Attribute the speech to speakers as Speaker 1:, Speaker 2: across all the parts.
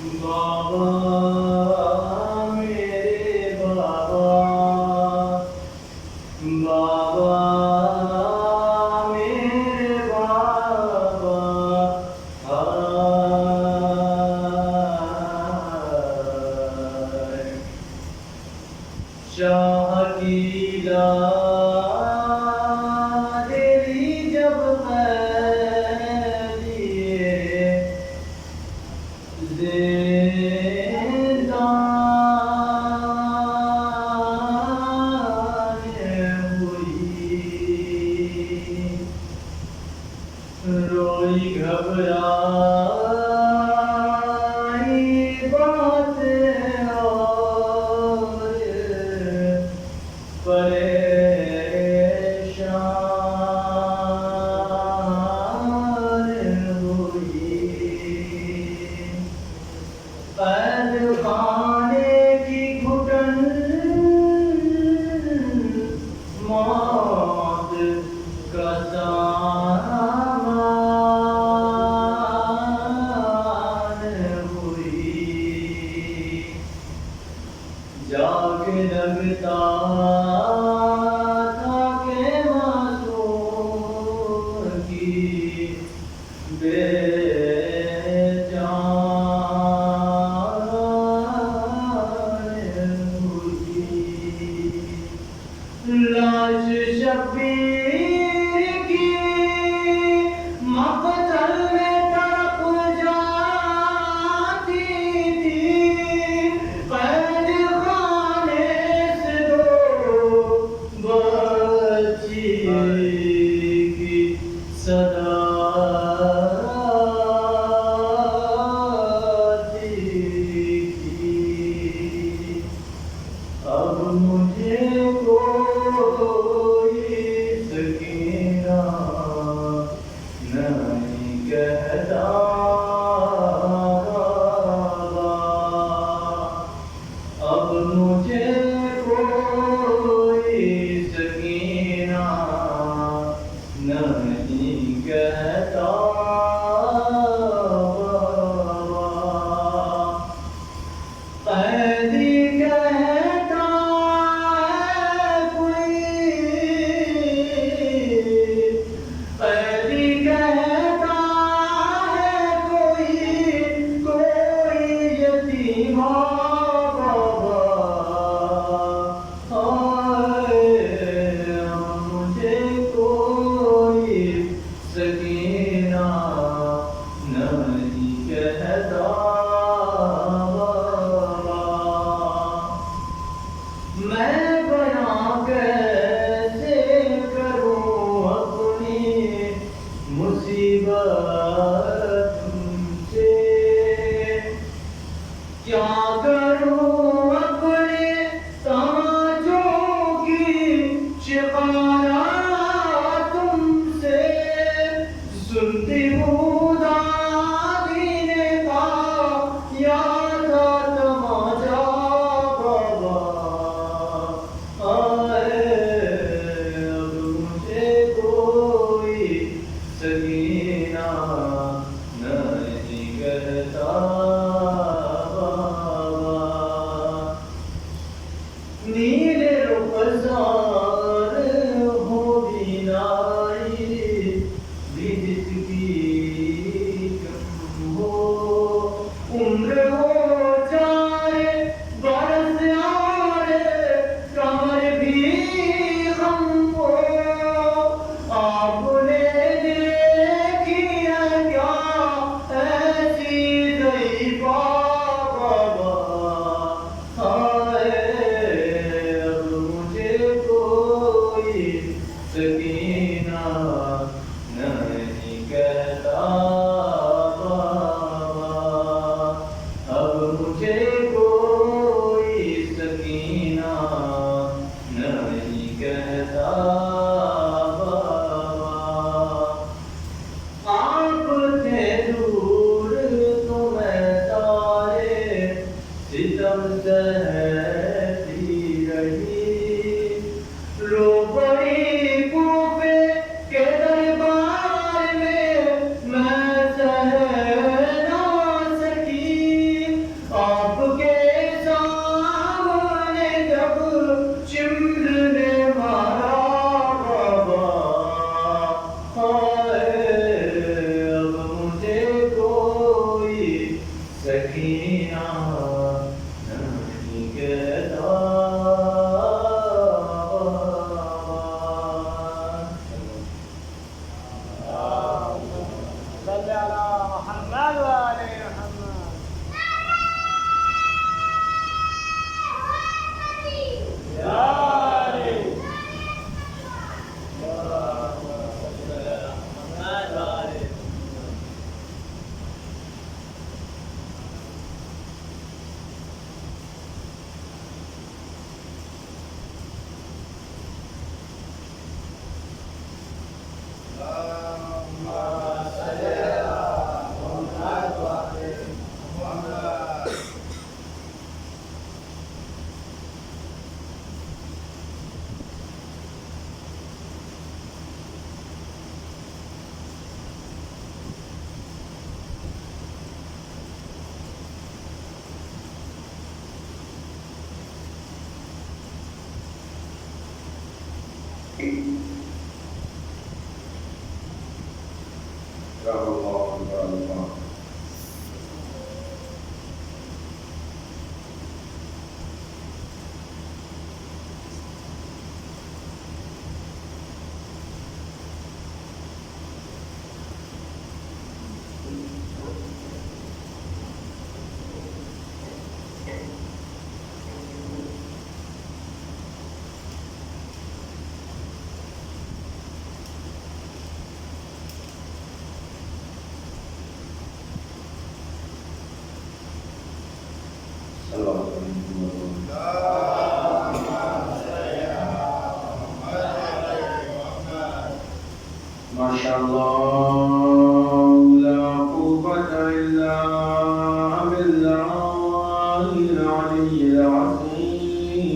Speaker 1: بابا میرے بابا، بابا میرے بابا، شاہ کی تیری جب روئی گھبرائی باتیں اور پریشان ہوئی، قید خانے کی گھٹن موت کا سامان ہوئی، جاگ لگتا تھا کہ معصوم کی بے لاش شبیر کی مقتل میں تڑپ جاتی تھی، قید خانے سے دو بچی کی صدا آتی تھی، اب مجھے کوئی سکینہ نہیں کہتا، اب مجھے کوئی سکینہ نہیں کہتا، قیدی کہتا سکینہ نہیں کہتا، میں بیاں کیسے کروں اپنی مصیبت سے، کیا کروں اپنے تماچوں کی شکایات تم سے، سنتی ہوں دادی نے کہا یا تھا تماچا بابا، اب مجھے کوئی سکینہ نہیں کہتا، نیلے رخسار ہو بینائی بھی جس کی کم ہو، عمر ہو جائے برس آئے کمر بھی خم ہو، آپ نے دیکھی ہے کیا ایسی ضعیف سکینہ نمی کے
Speaker 2: ماشاء الله لا قوة إلا بالله العلي العظيم.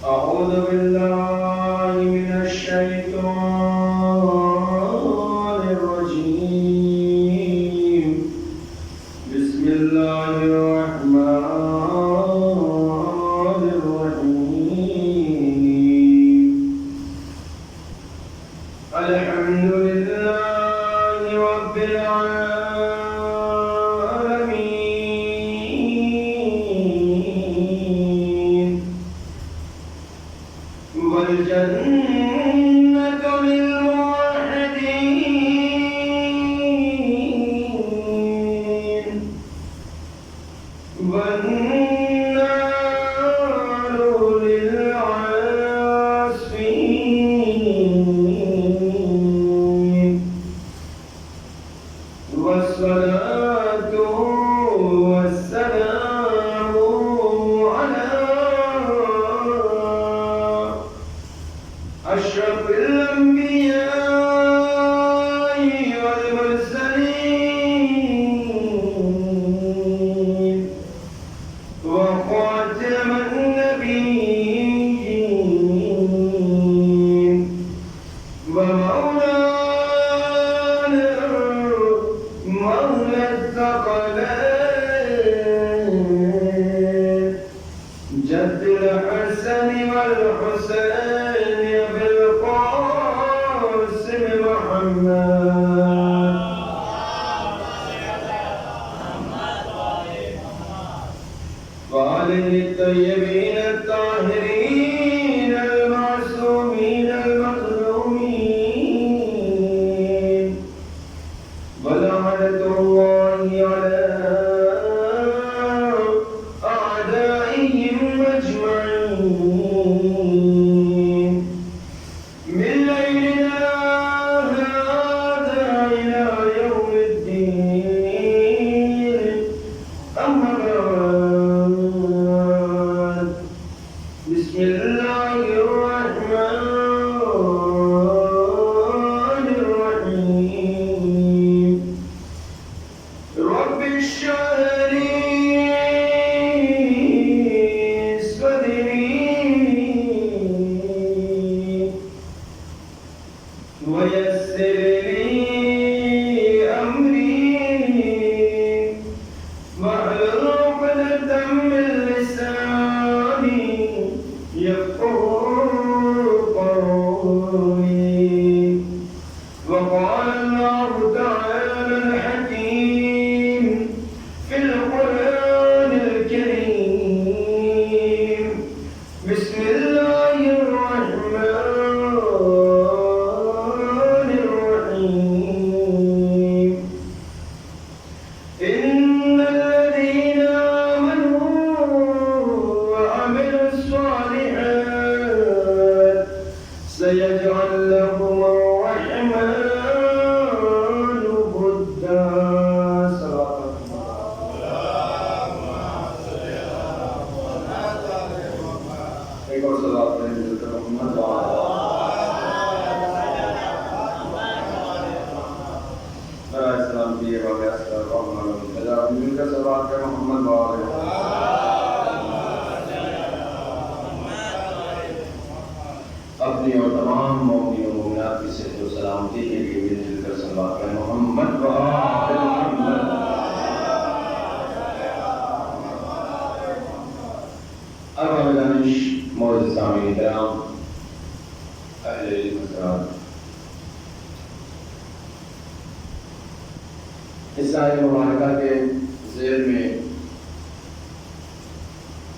Speaker 2: أعوذ بالله من الشيطان الرجيم. بسم الله الرحمن الرحيم. الحمد لله رب العالمين. والجنة للموحدين والنار للعاصين. والصلاة والسلام على أشرف الأنبياء والمرسلين وخاتم النبيين ومولانا مولى الثقلين جد الحسن والحسين بالقاسم محمد وآله الطيبين الطاهرين المعصومين المظلومين. ولعنة الله على أعدائهم أجمعين من ليلنا هذا إلى يوم الدين. أما بعد کر صلوات پڑھیں محمد وآلہ اپنی اور تمام مومنین و مومنات کی صحت و سلامتی کے لیے مل جل کر صلوات پڑھیں محمد وآلہ محمد. اب ہمیں دانش معزز سامعین کرام اہل علم حضرات، اس آیت مبارکہ کے ذیل میں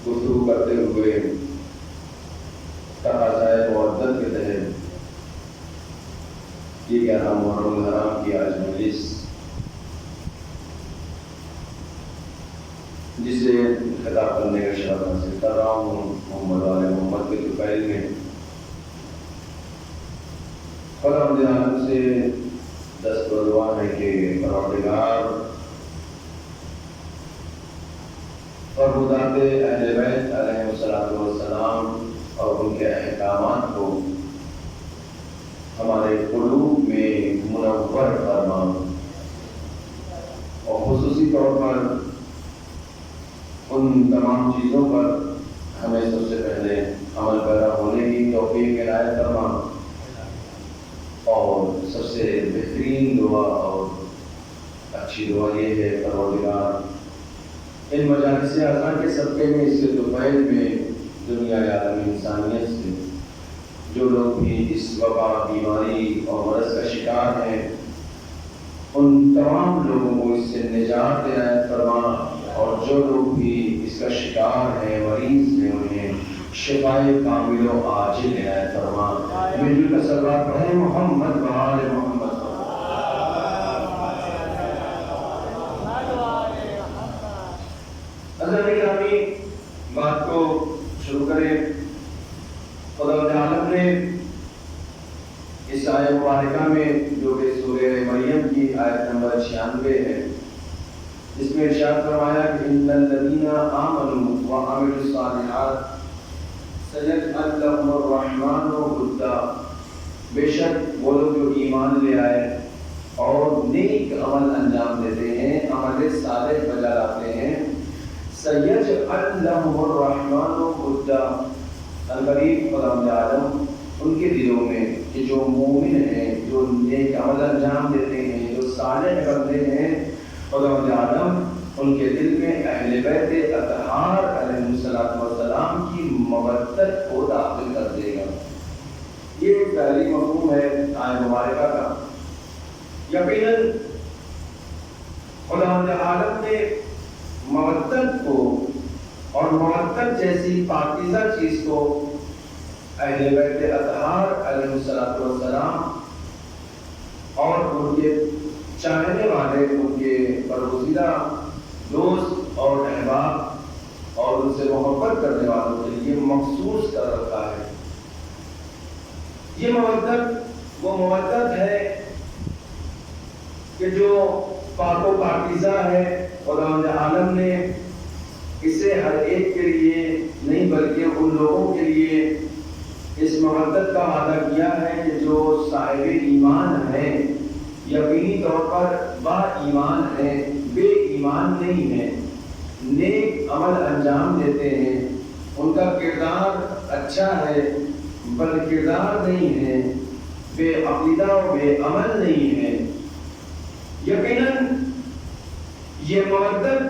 Speaker 2: گفتگو کرتے ہوئے تقاضۂ مودت کے تحت یہ 11 محرم الحرام کی آج مجلس، جسے خطاب کرنے کا شرف حاصل کر رہا ہوں محمد وآلہ محمد کے طفیل میں، خدا عالم سے دست دعا ہے کہ پروردگار اور خدات اہل بیت علیہ السلام اور ان کے احکامات کو ہمارے قلوب میں منور فرما، اور خصوصی طور پر ان تمام چیزوں پر ہمیں سب سے پہلے عمل پیرا ہونے کی توفیق عنایت فرما. اور سب سے بہترین دعا اور اچھی دعا یہ ہے پروردگار ان مجالس اعضاء کے صدقے میں اس کے طفیل میں دنیا عالم انسانیت سے جو لوگ بھی اس وبا بیماری اور مرض کا شکار ہیں ان تمام لوگوں کو اس سے نجات عنایت فرما، اور جو لوگ بھی اس کا شکار ہیں مریض ہیں انہیں شفائے کامل و عاجل عنایت فرما. مل جل کر صلوات پڑھیں محمد وآلہ محمد. حضرت گرامی، بات کو شروع کریں. خدا عالم نے اس آیت مبارکہ میں جو کہ سورہ مریم کی آیت نمبر 96 ہے، اس میں ارشاد فرمایا کہ ان الذین آمنوا وعملوا الصالحات سیجعل لهم الرحمن ودا، بے شک وہ لوگ جو ایمان لے آئے اور نیک عمل انجام دیتے ہیں، عمل صالح بجا لاتے ہیں، سیجعل لهم الرحمن ودا، القریب خدا عالم ان کے دلوں میں کہ جو مومن ہیں، جو نیک عمل انجام دیتے ہیں، جو صالح بندے ہیں، خدا عالم ان کے دل میں اہل بیت اطہار علیہ السلام کی مودت کو داخل کر دے گا. یہ پہلی مفہوم ہے آیت مبارکہ کا. یقیناً خدا عالم نے مودت کو اور مودت جیسی پاکیزہ چیز کو اہل بیت اطہار علیہ السلام اور ان کے چاہنے والے، ان کے برگزیدہ دوست اور احباب اور ان سے محبت کرنے والوں کے لیے مخصوص کر رکھا ہے. یہ مودت وہ مودت ہے کہ جو پاک و پاکیزہ ہے. خدا عالم نے اسے ہر ایک کے لیے نہیں بلکہ ان لوگوں کے لیے اس مودت کا وعدہ کیا ہے کہ جو صاحب ایمان ہیں، یقینی طور پر با ایمان ہیں، بے ایمان نہیں ہیں، نیک عمل انجام دیتے ہیں، ان کا کردار اچھا ہے، بد کردار نہیں ہے، بے عقیدہ و بے عمل نہیں ہے. یقیناً یہ مودت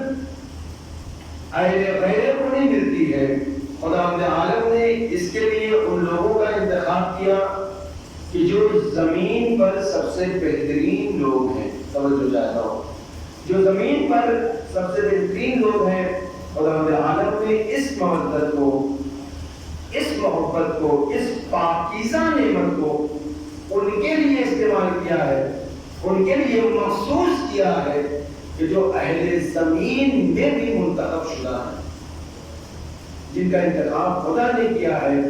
Speaker 2: اہل غیرے کو نہیں ملتی ہے. خدا عالم نے اس کے لیے ان لوگوں کا انتخاب کیا کہ جو زمین پر سب سے بہترین لوگ ہیں. توجہ چاہتا ہوں، جو زمین پر سب سے بہترین لوگ ہیں، خدا عالم نے اس مودت کو، اس محبت کو، اس پاکیزہ نعمت کو ان کے لیے استعمال کیا ہے، ان کے لیے مخصوص کیا ہے کہ جو اہل زمین میں بھی منتخب شدہ ہیں، جن کا انتخاب خدا نے کیا ہے.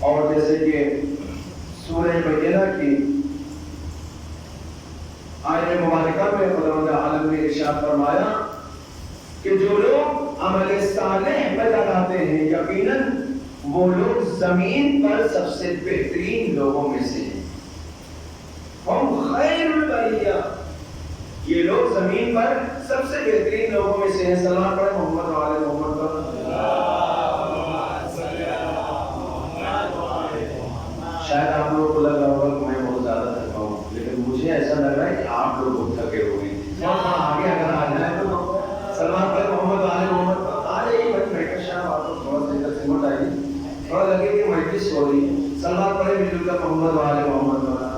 Speaker 2: اور جیسے کہ سورہ بینہ کی آیت مبارکہ میں خدا عالم نے ارشاد فرمایا کہ جو لوگ عمل صالح بجا لاتے ہیں، یقیناً وہ لوگ زمین پر سب سے بہترین لوگوں میں سے ہیں. ہم خیر البریہ، یہ لوگ زمین پر سب سے بہترین لوگوں میں سے ہیں. سلام پڑھیں محمد والے محمد پر. شاید آپ لوگوں کو لگ رہا ہوگا کہ میں بہت زیادہ تھکا ہوں، لیکن مجھے ایسا لگ رہا ہے کہ آپ لوگ بہت تھکے ہوئے ہیں. آگے اگر آ جائے تو سلمان پڑھیں محمد والے محمد پر. آ جائیے بھائی بیٹھے شاید آپ کو تھوڑا سا ادھر سمٹ آئیے، تھوڑا لگے کہ مجلس ہو رہی ہے. سلمان پڑھیں مل جل کر محمد والے محمد پر.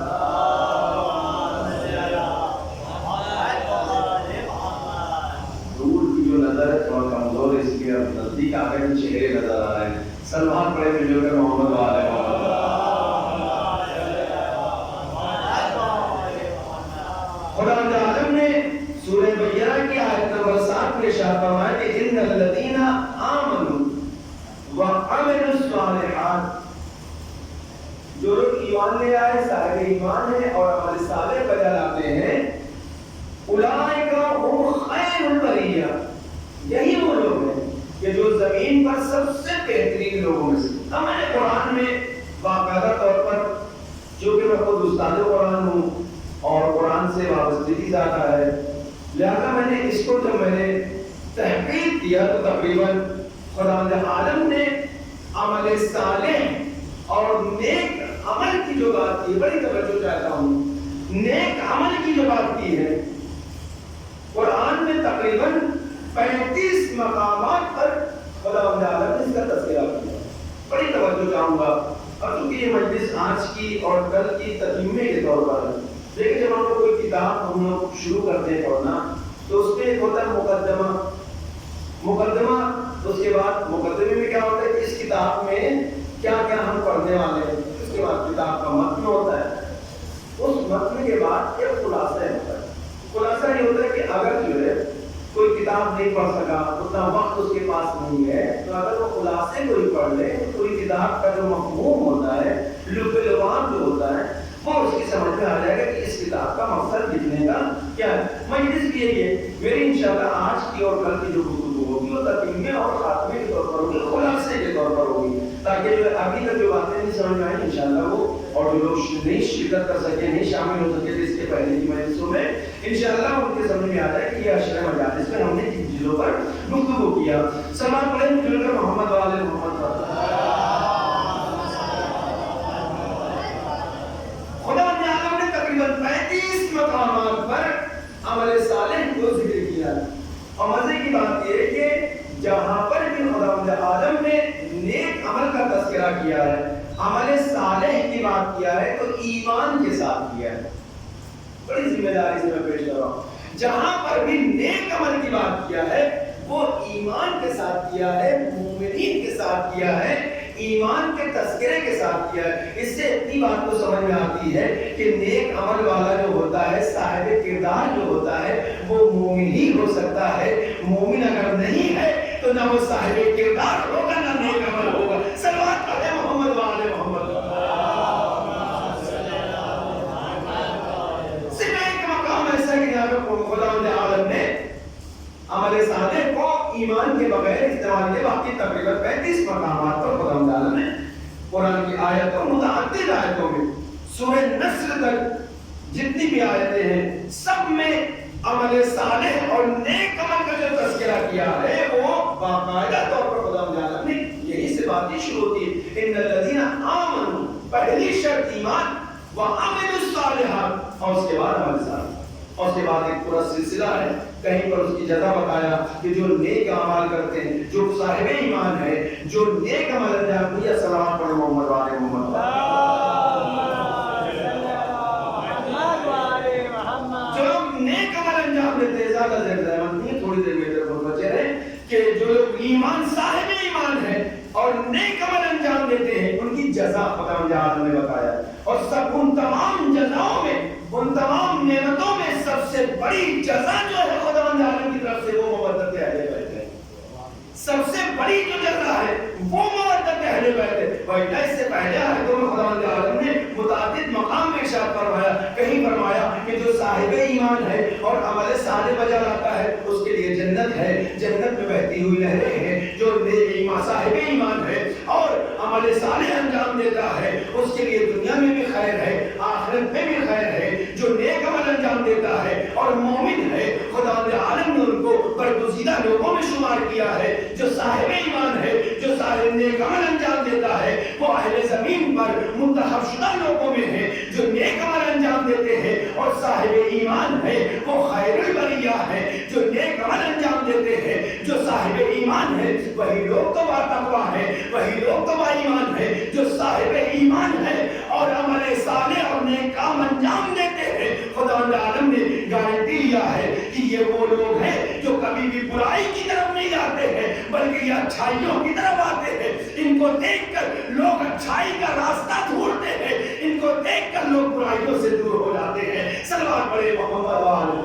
Speaker 2: نظر ہے تھوڑا کمزور ہے، اس لیے اب نزدیک آ گئے چہرے نظر آ رہے ہیں. سلمان پڑھے مل جل کر محمد والے محمد. خدا عالم نے سورہ بقرہ کی آیت نمبر 7 میں ارشاد فرمایا کہ ان الذین آمنوا وعملوا الصالحات، جو لوگ ایمان لے آئے، صاحب ایمان ہیں اور عمل صالح بجا لاتے ہیں، اولئک هم خیر البریہ، یہی وہ لوگ ہیں کہ جو زمین پر سب سے بہترین لوگوں میں سے. اب میں نے قرآن میں باقاعدہ طور پر، جو کہ میں خود استاد قرآن ہوں اور قرآن سے وابستگی زیادہ ہے، لہذا میں نے اس کو جب میں نے تحقیق کیا تو تقریباً خدا عالم نے عمل صالح اور نیک عمل کی جو بات کی، بڑی توجہ چاہتا ہوں، نیک عمل کی جو بات کی ہے قرآن میں تقریباً 35 مقامات پر خدا عالم نے اس کا تذکرہ کیا. بڑی توجہ چاہوں گا، اور چونکہ یہ مجلس آج کی اور کل کی تتمے کے طور پر ہے. لیکن جب ہم لوگ کوئی کتاب ہم لوگ شروع کرتے ہیں پڑھنا تو اس میں ایک ہوتا ہے مقدمہ، اس کے بعد مقدمے میں کیا ہوتا ہے کہ اس کتاب میں کیا کیا ہم پڑھنے والے ہیں. اس کے بعد کتاب کا متن ہوتا ہے، اس متن کے بعد ایک خلاصہ ہوتا ہے. خلاصہ یہ ہوتا ہے کہ اگر جو ہے کوئی کتاب نہیں پڑھ سکا، اتنا وقت اس کے پاس نہیں ہے، تو اگر وہ خلاصے کو ہی پڑھ لے تو کوئی کتاب کا جو مفہوم ہوتا ہے، لب لبان جو ہوتا ہے، وہ اس کی سمجھ میں آ جائے گا کہ اس کتاب کا مقصد لکھنے کا کیا ہے. مجلس بھی یہی ہے میری انشاءاللہ آج کی اور کل کی جو گفتگو ہوگی وہ تتمے اور خاتمے کے طور پر ہوگی، خلاصے کے طور پر ہوگی، تاکہ جو ابھی تک جو باتیں نہیں سمجھ میں آئیں انشاءاللہ وہ، اور جو لوگ نہیں شرکت کر سکے، نہیں شامل ہو سکے اس کے پہلے کی مجلسوں میں، انشاءاللہ ان کے سمجھ میں آ جائے کہ یہ عشرہ مجالس میں ہم نے کن چیزوں پر گفتگو کیا. سلام پڑھیں مل کر محمد والے محمد پر. خدا عالم نے تقریباً 35 مقامات پر عمل صالح کو ذکر کیا. اور مزے کی بات یہ ہے کہ جہاں پر بھی خدا عالم نے نیک عمل کا تذکرہ کیا ہے، عمل صالح کی بات کیا ہے، تو ایمان کے ساتھ کیا ہے. بڑی ذمہ داری سے میں پیش کر رہا ہوں. جہاں پر بھی نیک عمل کی بات کیا ہے وہ ایمان کے ساتھ کیا ہے، مومنین کے ساتھ کیا ہے، ایمان کے تذکرے کے ساتھ کیا ہے. اس سے اتنی بات تو سمجھ میں آتی ہے کہ نیک عمل والا جو ہوتا ہے، صاحب کردار جو ہوتا ہے، وہ مومن ہی ہو سکتا ہے. مومن اگر نہیں ہے تو نہ وہ صاحب کردار ہوگا نہ نیک عمل ہوگا. صلوات پڑھیں محمد والے محمد. صرف ایک مقام ایسا کہ جہاں پہ خدا عالم نے عمل صالح کو ایمان کے بغیر استعمال کیا. باقی تقریباً 35 مقامات پر خدا عالم نے قرآن کی آیتوں، متعدد آیتوں میں، سورہ نصر تک جتنی بھی آیتیں ہیں سب میں عمل صالح اور نیک عمل کا جو تذکرہ کیا ہے وہ باقاعدہ طور پر خدا عالم نے یہی سے باتیں شروع ہوتی ہے. ان الذین آمنوا، پہلی شرط ایمان، وعملوا الصالحات، اور اس کے بعد عمل صالح، اور اس کے بعد ایک پورا سلسلہ ہے. کہیں پر اس کی جزا بتایا کہ جو نیک اعمال کرتے ہیں، جو صاحب ایمان ہے، جو نیک عمل انجام دیا. سلام پڑھیں محمد والے محمد. جو لوگ نیک عمل انجام دیتے ہیں، زیادہ زیر زحمت نہیں، تھوڑی دیر میں طرف بچے رہے، کہ جو لوگ ایمان، صاحب ایمان ہے اور نیک عمل انجام دیتے ہیں، ان کی جزا خدا عالم نے بتایا. اور سب ان تمام جزاؤں میں، ان تمام نعمتوں میں سب سے بڑی جزا جو ہے خدا عالم کی طرف سے وہ مودت اہل بیت ہے. سب سے بڑی جو جزا ہے وہ مودت اہل بیت ہے. بھائی اس سے پہلے آیتوں میں خدا عالم نے متعدد مقام میں ارشاد فرمایا، کہیں فرمایا کہ جو صاحب ایمان ہے اور عمل صالح بجا لاتا ہے اس کے لیے جنت ہے، جنت میں بہتی ہوئی نہریں ہیں. جو صاحب ایمان ہے اور عمل صالح انجام دیتا ہے اس کے لیے دنیا میں بھی خیر ہے، آخرت میں بھی خیر ہے. جو نیک عمل انجام دیتا ہے اور مومن برگزیدہ لوگوں میں شمار کیا ہے. جو صاحب ایمان ہے, جو صاحب نیک عمل انجام دیتا ہے, وہ اہل زمین پر منتخب شدہ لوگوں میں ہے. جو نیک عمل انجام دیتے ہیں اور صاحب ایمان ہے وہ خیر البریہ ہے. جو نیک عمل انجام دیتے ہیں, جو صاحب ایمان ہے, وہی لوگ تو باتقوا ہے, وہی لوگ تو با ایمان ہے. جو صاحب ایمان ہے اور عمل صالح اور نیک کام انجام دیتے ہیں, خداوند عالم نے گارنٹی لیا ہے کہ یہ وہ لوگ ہیں جو کبھی بھی برائی کی طرف نہیں جاتے ہیں بلکہ یہ اچھائیوں کی طرف آتے ہیں. ان کو دیکھ کر لوگ اچھائی کا راستہ ڈھونڈتے ہیں, ان کو دیکھ کر لوگ برائیوں سے دور ہو جاتے ہیں. صلوات پڑھے محمد والے.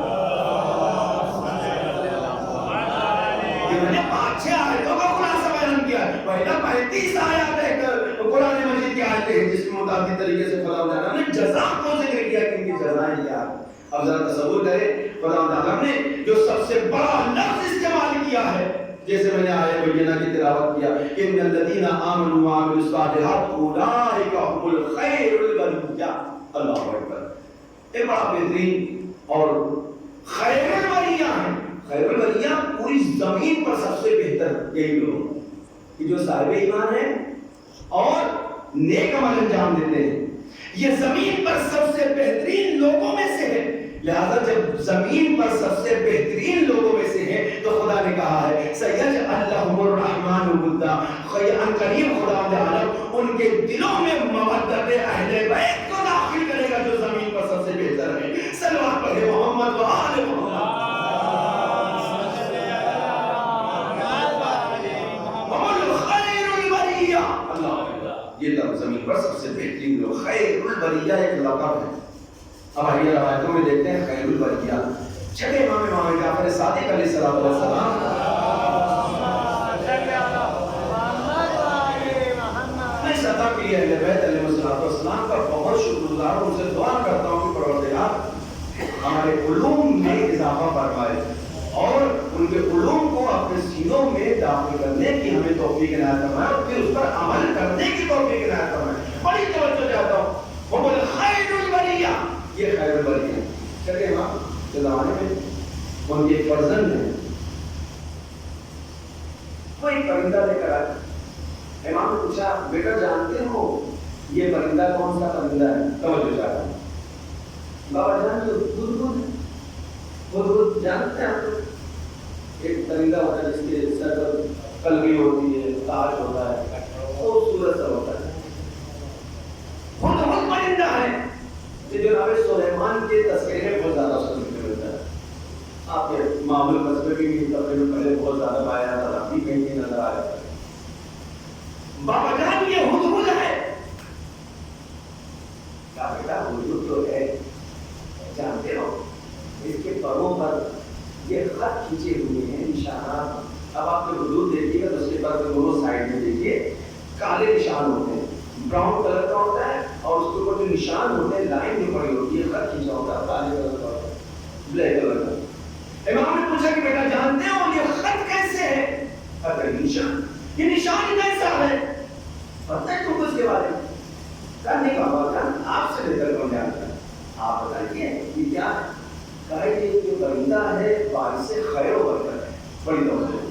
Speaker 2: میں نے 5-6 آیتوں کا خلاصہ بیان کیا. پہلا 35 آیات ہے قرآن مجید کی آیتیں ہیں جس میں متعدد طریقے سے خدا تعالیٰ نے جزا کو ذکر کیا کہ ان کی جزائیں کیا. اب ذرا تصور کریں خدا تعالیٰ نے جو سب سے بڑا لفظ استعمال کیا ہے, جیسے میں نے آیت بینہ کی تلاوت کیا کہ ان الذین آمنوا وعملوا الصالحات اولئک هم الخیر البریہ. اللہ اکبر. یہ بڑا بہترین اور خیر البریہ ہے. خیر البریہ پوری زمین پر سب سے بہتر یہی لوگ کہ جو صاحب ایمان ہیں اور نیک عمل انجام دیتے ہیں. یہ زمین پر سب سے بہترین لوگوں میں سے ہے. لہذا جب زمین پر سب سے بہترین لوگوں میں سے ہے تو خدا نے کہا ہے سیجعل لهم الرحمن ودا. ان قریب خدا عالم ان کے دلوں میں مودت اہل بیت کو داخل کرے گا جو زمین پر سب سے بہتر ہے. صلوات پڑھے محمد و آل محمد. یہ تب زمین پر سب سے بہترین لوگ خیر البریہ ایک لقب ہے. اب آئیے روایتوں میں دیکھتے ہیں خیر البریہ. چھٹے امام جعفر صادق علیہ السلام میں سطح کے لیے اہل بیت علیہ السلام کا بہت شکر گزار ہوں. ان سے دعا کرتا ہوں کہ پروردگار ہمارے علوم میں اضافہ فرمائے اور ان کے علوم کو اپنے سینوں میں داخل کرنے کی ہمیں توفیق عنایت فرمائے اور پھر اس پر عمل کرنے کی توفیق عنایت فرمائے. بڑی توجہ چاہتا ہوں. وہ بولے خیر البریہ, یہ خیر البریہ ہے. چلے امام کے زمانے میں ان کے فرزند ہیں, کوئی پرندہ لے کر آئے. امام نے پوچھا بیٹا جانتے ہو یہ پرندہ کون سا پرندہ ہے؟ توجہ چاہتا ہوں. بابا جان جو ہدہد جانتے ہیں آپ؟ ایک پرندہ ہوتا ہے جس کے سر پر قلبی ہوتی ہے, تاج ہوتا ہے, خوبصورت سا ہوتا ہے. ہدہد پرندہ ہے جو جناب سلیمان کے تذکرے میں بہت زیادہ سننے ملتا ہے. آپ کے معمول قصبے بھی تقریباً پہلے بہت زیادہ پایا جاتا تھا, ابھی کہیں نہیں نظر آیا. بابا جان یہ ہدہد ہے. کہا بیٹا ہدہد تو ہے, جانتے ہو اس کے پروں پر یہ خط کھینچے ہوئے ہیں, نشانات. اب آپ نے ہدہد دیکھیے گا تو اس کے پر دونوں سائڈ میں دیکھیے کالے نشان ہوتے ہیں, براؤن کلر کا ہوتا ہے اور اس کے اوپر جو نشان ہوتے ہیں لائن جو پڑی ہوتی ہے خط کھینچا ہوتا ہے کالے کلر کا, بلیک کلر کا. امام نے پوچھا کہ بیٹا جانتے ہو یہ خط کیسے ہے؟ اگر نشان, یہ نشان کیسا ہے؟ پتہ ہے تم کو اس کے بارے میں؟ کہا نہیں بابا جان آپ سے بہتر کون جانتا ہے, آپ بتائیے یہ کیا ہے؟ کہا کہ جو پرندہ ہے باعث خیر و برکت ہے. بڑی توجہ.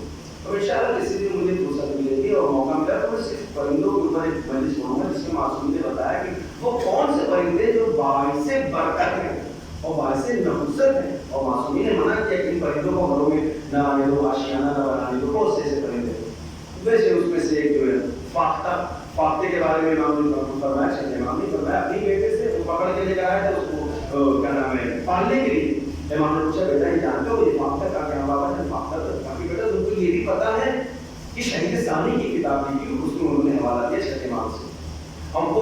Speaker 2: اور انشاءاللہ کسی دن مجھے فرصت ملے گی اور موقع ملا تو میں صرف پرندوں کے اوپر ایک مجلس پڑھوں گا جس میں معصوم نے بتایا کہ وہ کون سے پرندے جو باعث برکت ہیں اور باعث نحوست ہیں, اور معصومی نے منع کیا کہ ان پرندوں کو گھروں میں نہ آنے دو, آشیانہ نہ بنانے دو. بہت سے ایسے پرندے ویسے اس میں سے ایک جو ہے فاختہ, فاختے کے بارے میں امام نے فرمایا, شیخ امام نے فرمایا اپنی بیٹے سے وہ پکڑ کے لے کر آیا تھا اس کو کیا نام ہے پالنے کے لیے. امام نے پوچھا بیٹا یہ جانتے ہو یہ فاختہ کا کیا بابا ہے؟ فاختہ تو کافی بیٹا تم کو یہ بھی پتا ہے کہ شہید ثانی کی کتاب لکھی اس کو انہوں نے حوالہ دیا شیخ امام سے. ہم کو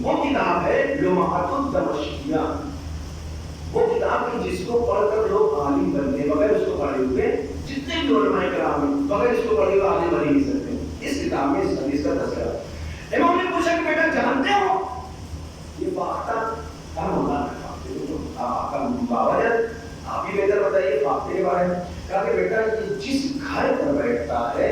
Speaker 2: وہ کتاب ہے لمحات الدمشقیہ, وہ کتاب کی جس کو پڑھ کر لوگ عالم بنتے, بغیر اس کو پڑھے ہوئے جتنے بھی علماء کرام ہیں بغیر اس کو پڑھے ہوئے عالم بن نہیں سکتے. اس کتاب میں اس حدیث کا تذکرہ. امام نے پوچھا کہ بیٹا جانتے ہو یہ فاختہ کیا ہوتا ہے؟ آپ کا بابا جان آپ ہی بہتر بتائیے فاختے کے بارے میں. کہا کہ بیٹا یہ جس گھر پر بیٹھتا ہے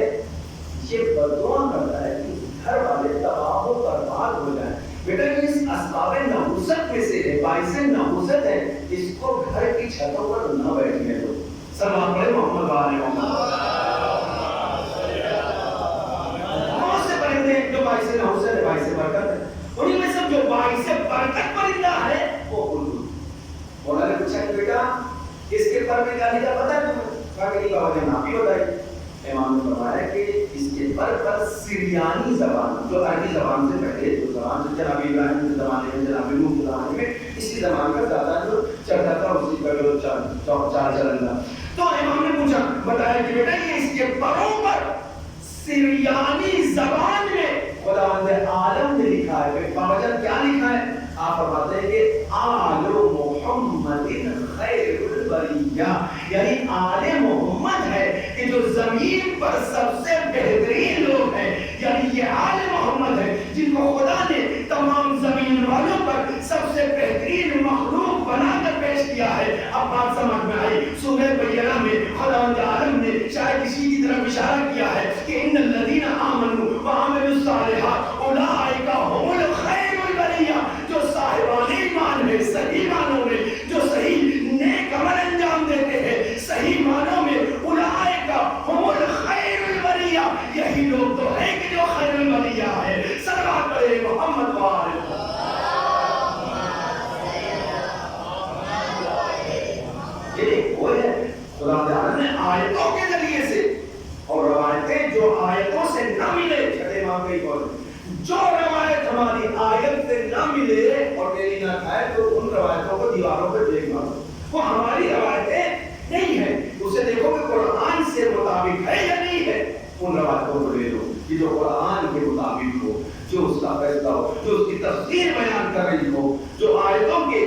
Speaker 2: یہ بددعا کرتا ہے کہ گھر والے تباہ و برباد ہو جائیں. بیٹا یہ اس اسباب نحوست میں سے ہے, باعث نحوست ہے, اس کو گھر کی چھتوں پر نہ بیٹھنے دو. صلوات پڑھے محمد و آل محمد. نے کہا نہیں پتا ہے تمہیں؟ کہا کہ نہیں بابا جان آپ ہی بتائیے. امام نے فرمایا کہ اس کے پر سریانی زبان جو عربی زبان سے پہلے جو زبان سے جناب ابراہیم کے زمانے میں جناب نوح کے زمانے میں اسی زبان کا زیادہ جو چلتا تھا اسی کا جو چال چلن تھا. تو امام نے پوچھا بتایا کہ بیٹا یہ اس کے پروں پر سریانی زبان میں خداوند عالم نے لکھا ہے. بابا جان کیا لکھا ہے؟ آپ فرماتے ہیں کہ آل محمد خیر البریہ، یعنی آل محمد ہے کہ جو زمین پر سب سے بہترین لوگ ہیں. یعنی یہ آل محمد ہے جن کو خدا نے تمام زمین والوں پر سب سے بہترین مخلوق بنا کر پیش کیا ہے. اب بات سمجھ میں آئی. سورہ بینہ میں خداوند عالم نے شاید کسی کی طرف اشارہ کیا ہے کہ ان الذین آمنوا وعملوا الصالحات اولئک هم الخیر البریہ. جو صاحبان ایمان ہے صحیح معنوں میں جو صحیح نیک عمل انجام دیتے ہیں صحیح معنوں میں اولئک هم الخیر البریہ، یہی لوگ تو ہیں کہ جو خیر البریہ ہے. صلوات پڑھے محمد وآلہ. یہ وہ ہے خدا تعالی نے آیتوں کے ذریعے سے اور روایتیں جو آیتوں سے نہ ملے. چھٹے امام کا قول جو روایت ہماری آیت سے نہ ملے اور میری نہ کھائے تو ان روایتوں کو دیواروں پہ دیکھ مارو. وہ ہماری روایتیں نہیں ہیں. اسے دیکھو کہ قرآن سے مطابق ہے یا نہیں ہے. ان روایتوں کو لے لو کہ جو قرآن کے مطابق ہو، جو اس کا فیصلہ ہو، جو اس کی تفسیر بیان کر رہی ہو، جو آیتوں کے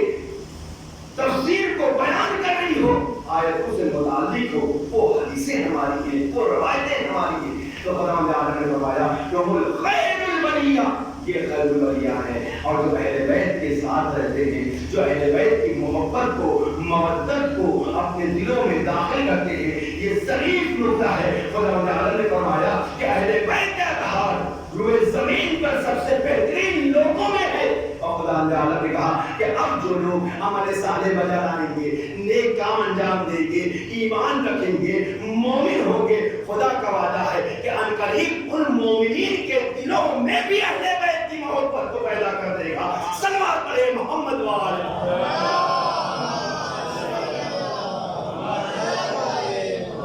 Speaker 2: تفسیر کو بیان کر رہی ہو، آیتوں سے متعلق ہو. وہ حدیثیں ہماری ہیں، وہ روایتیں ہماری ہیں. تو خدا نے فرمایا کہ ہم خیر البریہ، یہ خیر البریہ ہے. اور جو اہل بیت کے ساتھ رہتے ہیں، جو اہل بیت کی محبت کو مودت کو اپنے دلوں میں داخل کرتے ہیں، یہ ظریف نکتہ ہے. خدا نے فرمایا کہ اہل بیت کا اطہار روئے زمین پر سب سے بہترین لوگوں میں ہے. اور خدا نے کہا کہ اب جو لوگ عمل صالح بجا لائیں گے، نیک کام انجام دیں گے، ایمان رکھیں گے، مومن ہوں گے، خدا کا وعدہ ہے کہ ان قریب ان مومنین کے دلوں میں بھی اہل بیت کی محبت کو پیدا کر دے گا. صلوات پڑھے محمد وآلہ.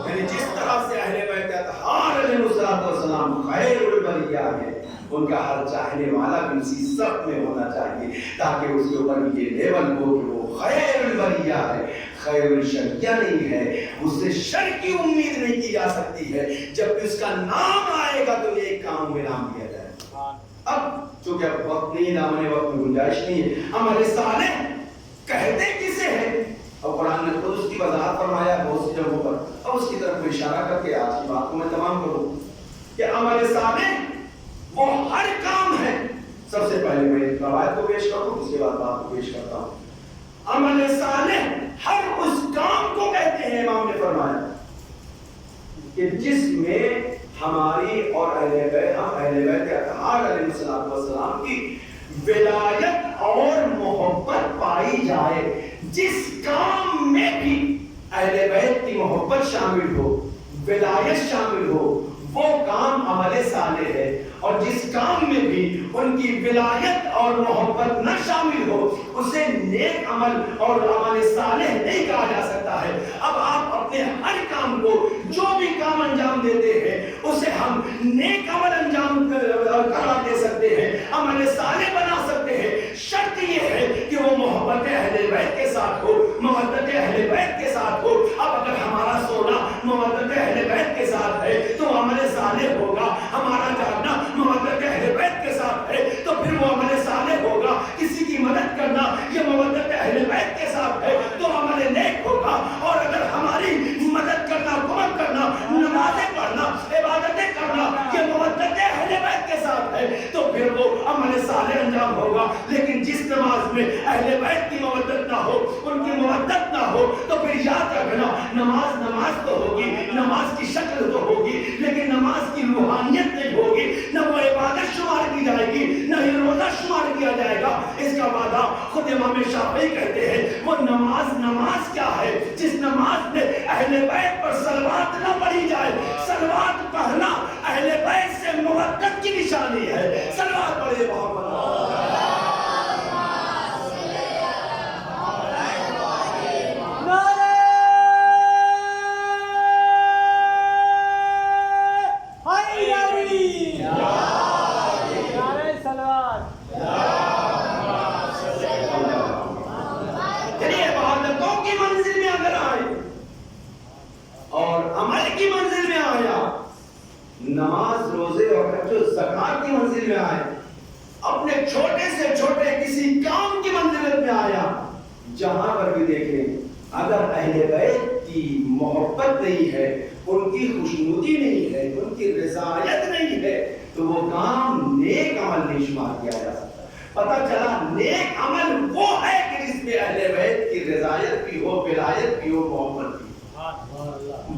Speaker 2: یعنی جس طرح سے اہل بیت اطہار علیہ السلام خیر البریہ ہے، ان کا ہر چاہنے والا بھی اسی سب میں ہونا چاہیے تاکہ اس کے اوپر یہ لیول ہو کہ وہ خیر البریہ ہے، خیر الشریعہ نہیں ہے. اس سے شر کی امید نہیں کی جا سکتی ہے. جب بھی اس کا نام آئے گا تو ایک کام میں نام لیا جائے. اب چونکہ وقت نہیں، دامن وقت میں گنجائش نہیں ہے. عمل صالح کہتے کسے ہیں؟ اور قرآن نے خود اس کی وضاحت فرمایا بہت سی جگہوں پر. اب اس کی طرف میں اشارہ کر کے آج کی بات کو میں تمام کروں کہ عمل صالح وہ ہر کام ہے. سب سے پہلے میں روایت کو پیش کروں، اس کے بعد بات کو پیش کرتا ہوں. عمل صالح ہر اس کام کو کہتے ہیں. امام نے فرمایا کہ جس میں ہماری اور اہل بیت اطہار علیہ السلام کی ولایت اور محبت پائی جائے. جس کام میں بھی اہل بیت کی محبت شامل ہو، ولایت شامل ہو، وہ کام عمل صالح ہے. اور جس کام میں بھی ان کی ولایت اور محبت نہ شامل ہو اسے نیک عمل اور عمل صالح نہیں کہا جا سکتا ہے. اب آپ اپنے ہر کام کو جو بھی کام انجام دیتے ہیں اسے ہم نیک عمل انجام قرار دے سکتے ہیں، عمل صالح بنا سکتے ہیں. شرط یہ ہے کہ وہ محبت اہل بیت کے ساتھ ہو، محبت اہل بیت کے ساتھ ہو. اب اگر ہمارا سونا محبت اہل بیت کے ساتھ ہے تو عمل صالح ہوگا. ہمارا جاگنا محبت اہل بیت کے ساتھ ہے تو پھر وہ عمل صالح ہوگا. کسی کی مدد کرنا یہ محبت اہل بیت کے ساتھ ہے تو عمل نیک ہوگا. اور اگر ہماری مدد کرنا، قرب کرنا، نمازیں پڑھنا، عبادتیں کرنا یہ محبت اہل بیت کے ساتھ ہے تو پھر وہ عمل صالح انجام ہوگا. لیکن جس نماز میں اہل بیت کی محبت نہ ہو، ان کی محبت نہ ہو تو پھر یاد رکھنا نماز تو ہوگی، نماز کی شکل تو ہوگی لیکن نماز کی روحانیت نہیں ہوگی. نہ وہ عبادت شمار کی جائے گی، نہ ہی روزہ شمار کیا جائے گا. اس کا وعدہ خود امام شافعی کہتے ہیں وہ نماز کیا ہے؟ جس نماز میں اہل بیت پر صلوات نہ پڑھی جائے. صلوات پڑھنا اہل بیت سے محبت کی نشانی ہے. صلوات پڑھے محمد.
Speaker 3: نعرہ
Speaker 2: کی منزل میں آیا، نماز روزے اور حج و زکات کی منزل میں آئے، اپنے چھوٹے سے چھوٹے کسی کام کی منزلت میں آیا، جہاں پر بھی دیکھیں اگر اہل بیت کی محبت نہیں ہے، ان کی خوشنودی نہیں ہے، ان کی رضایت نہیں ہے، تو وہ کام نیک عمل نہیں شمار کیا جا سکتا۔ پتہ چلا نیک عمل وہ ہے کہ جس میں اہل بیت کی رضایت بھی ہو، ولایت بھی ہو، محبت بھی ہو۔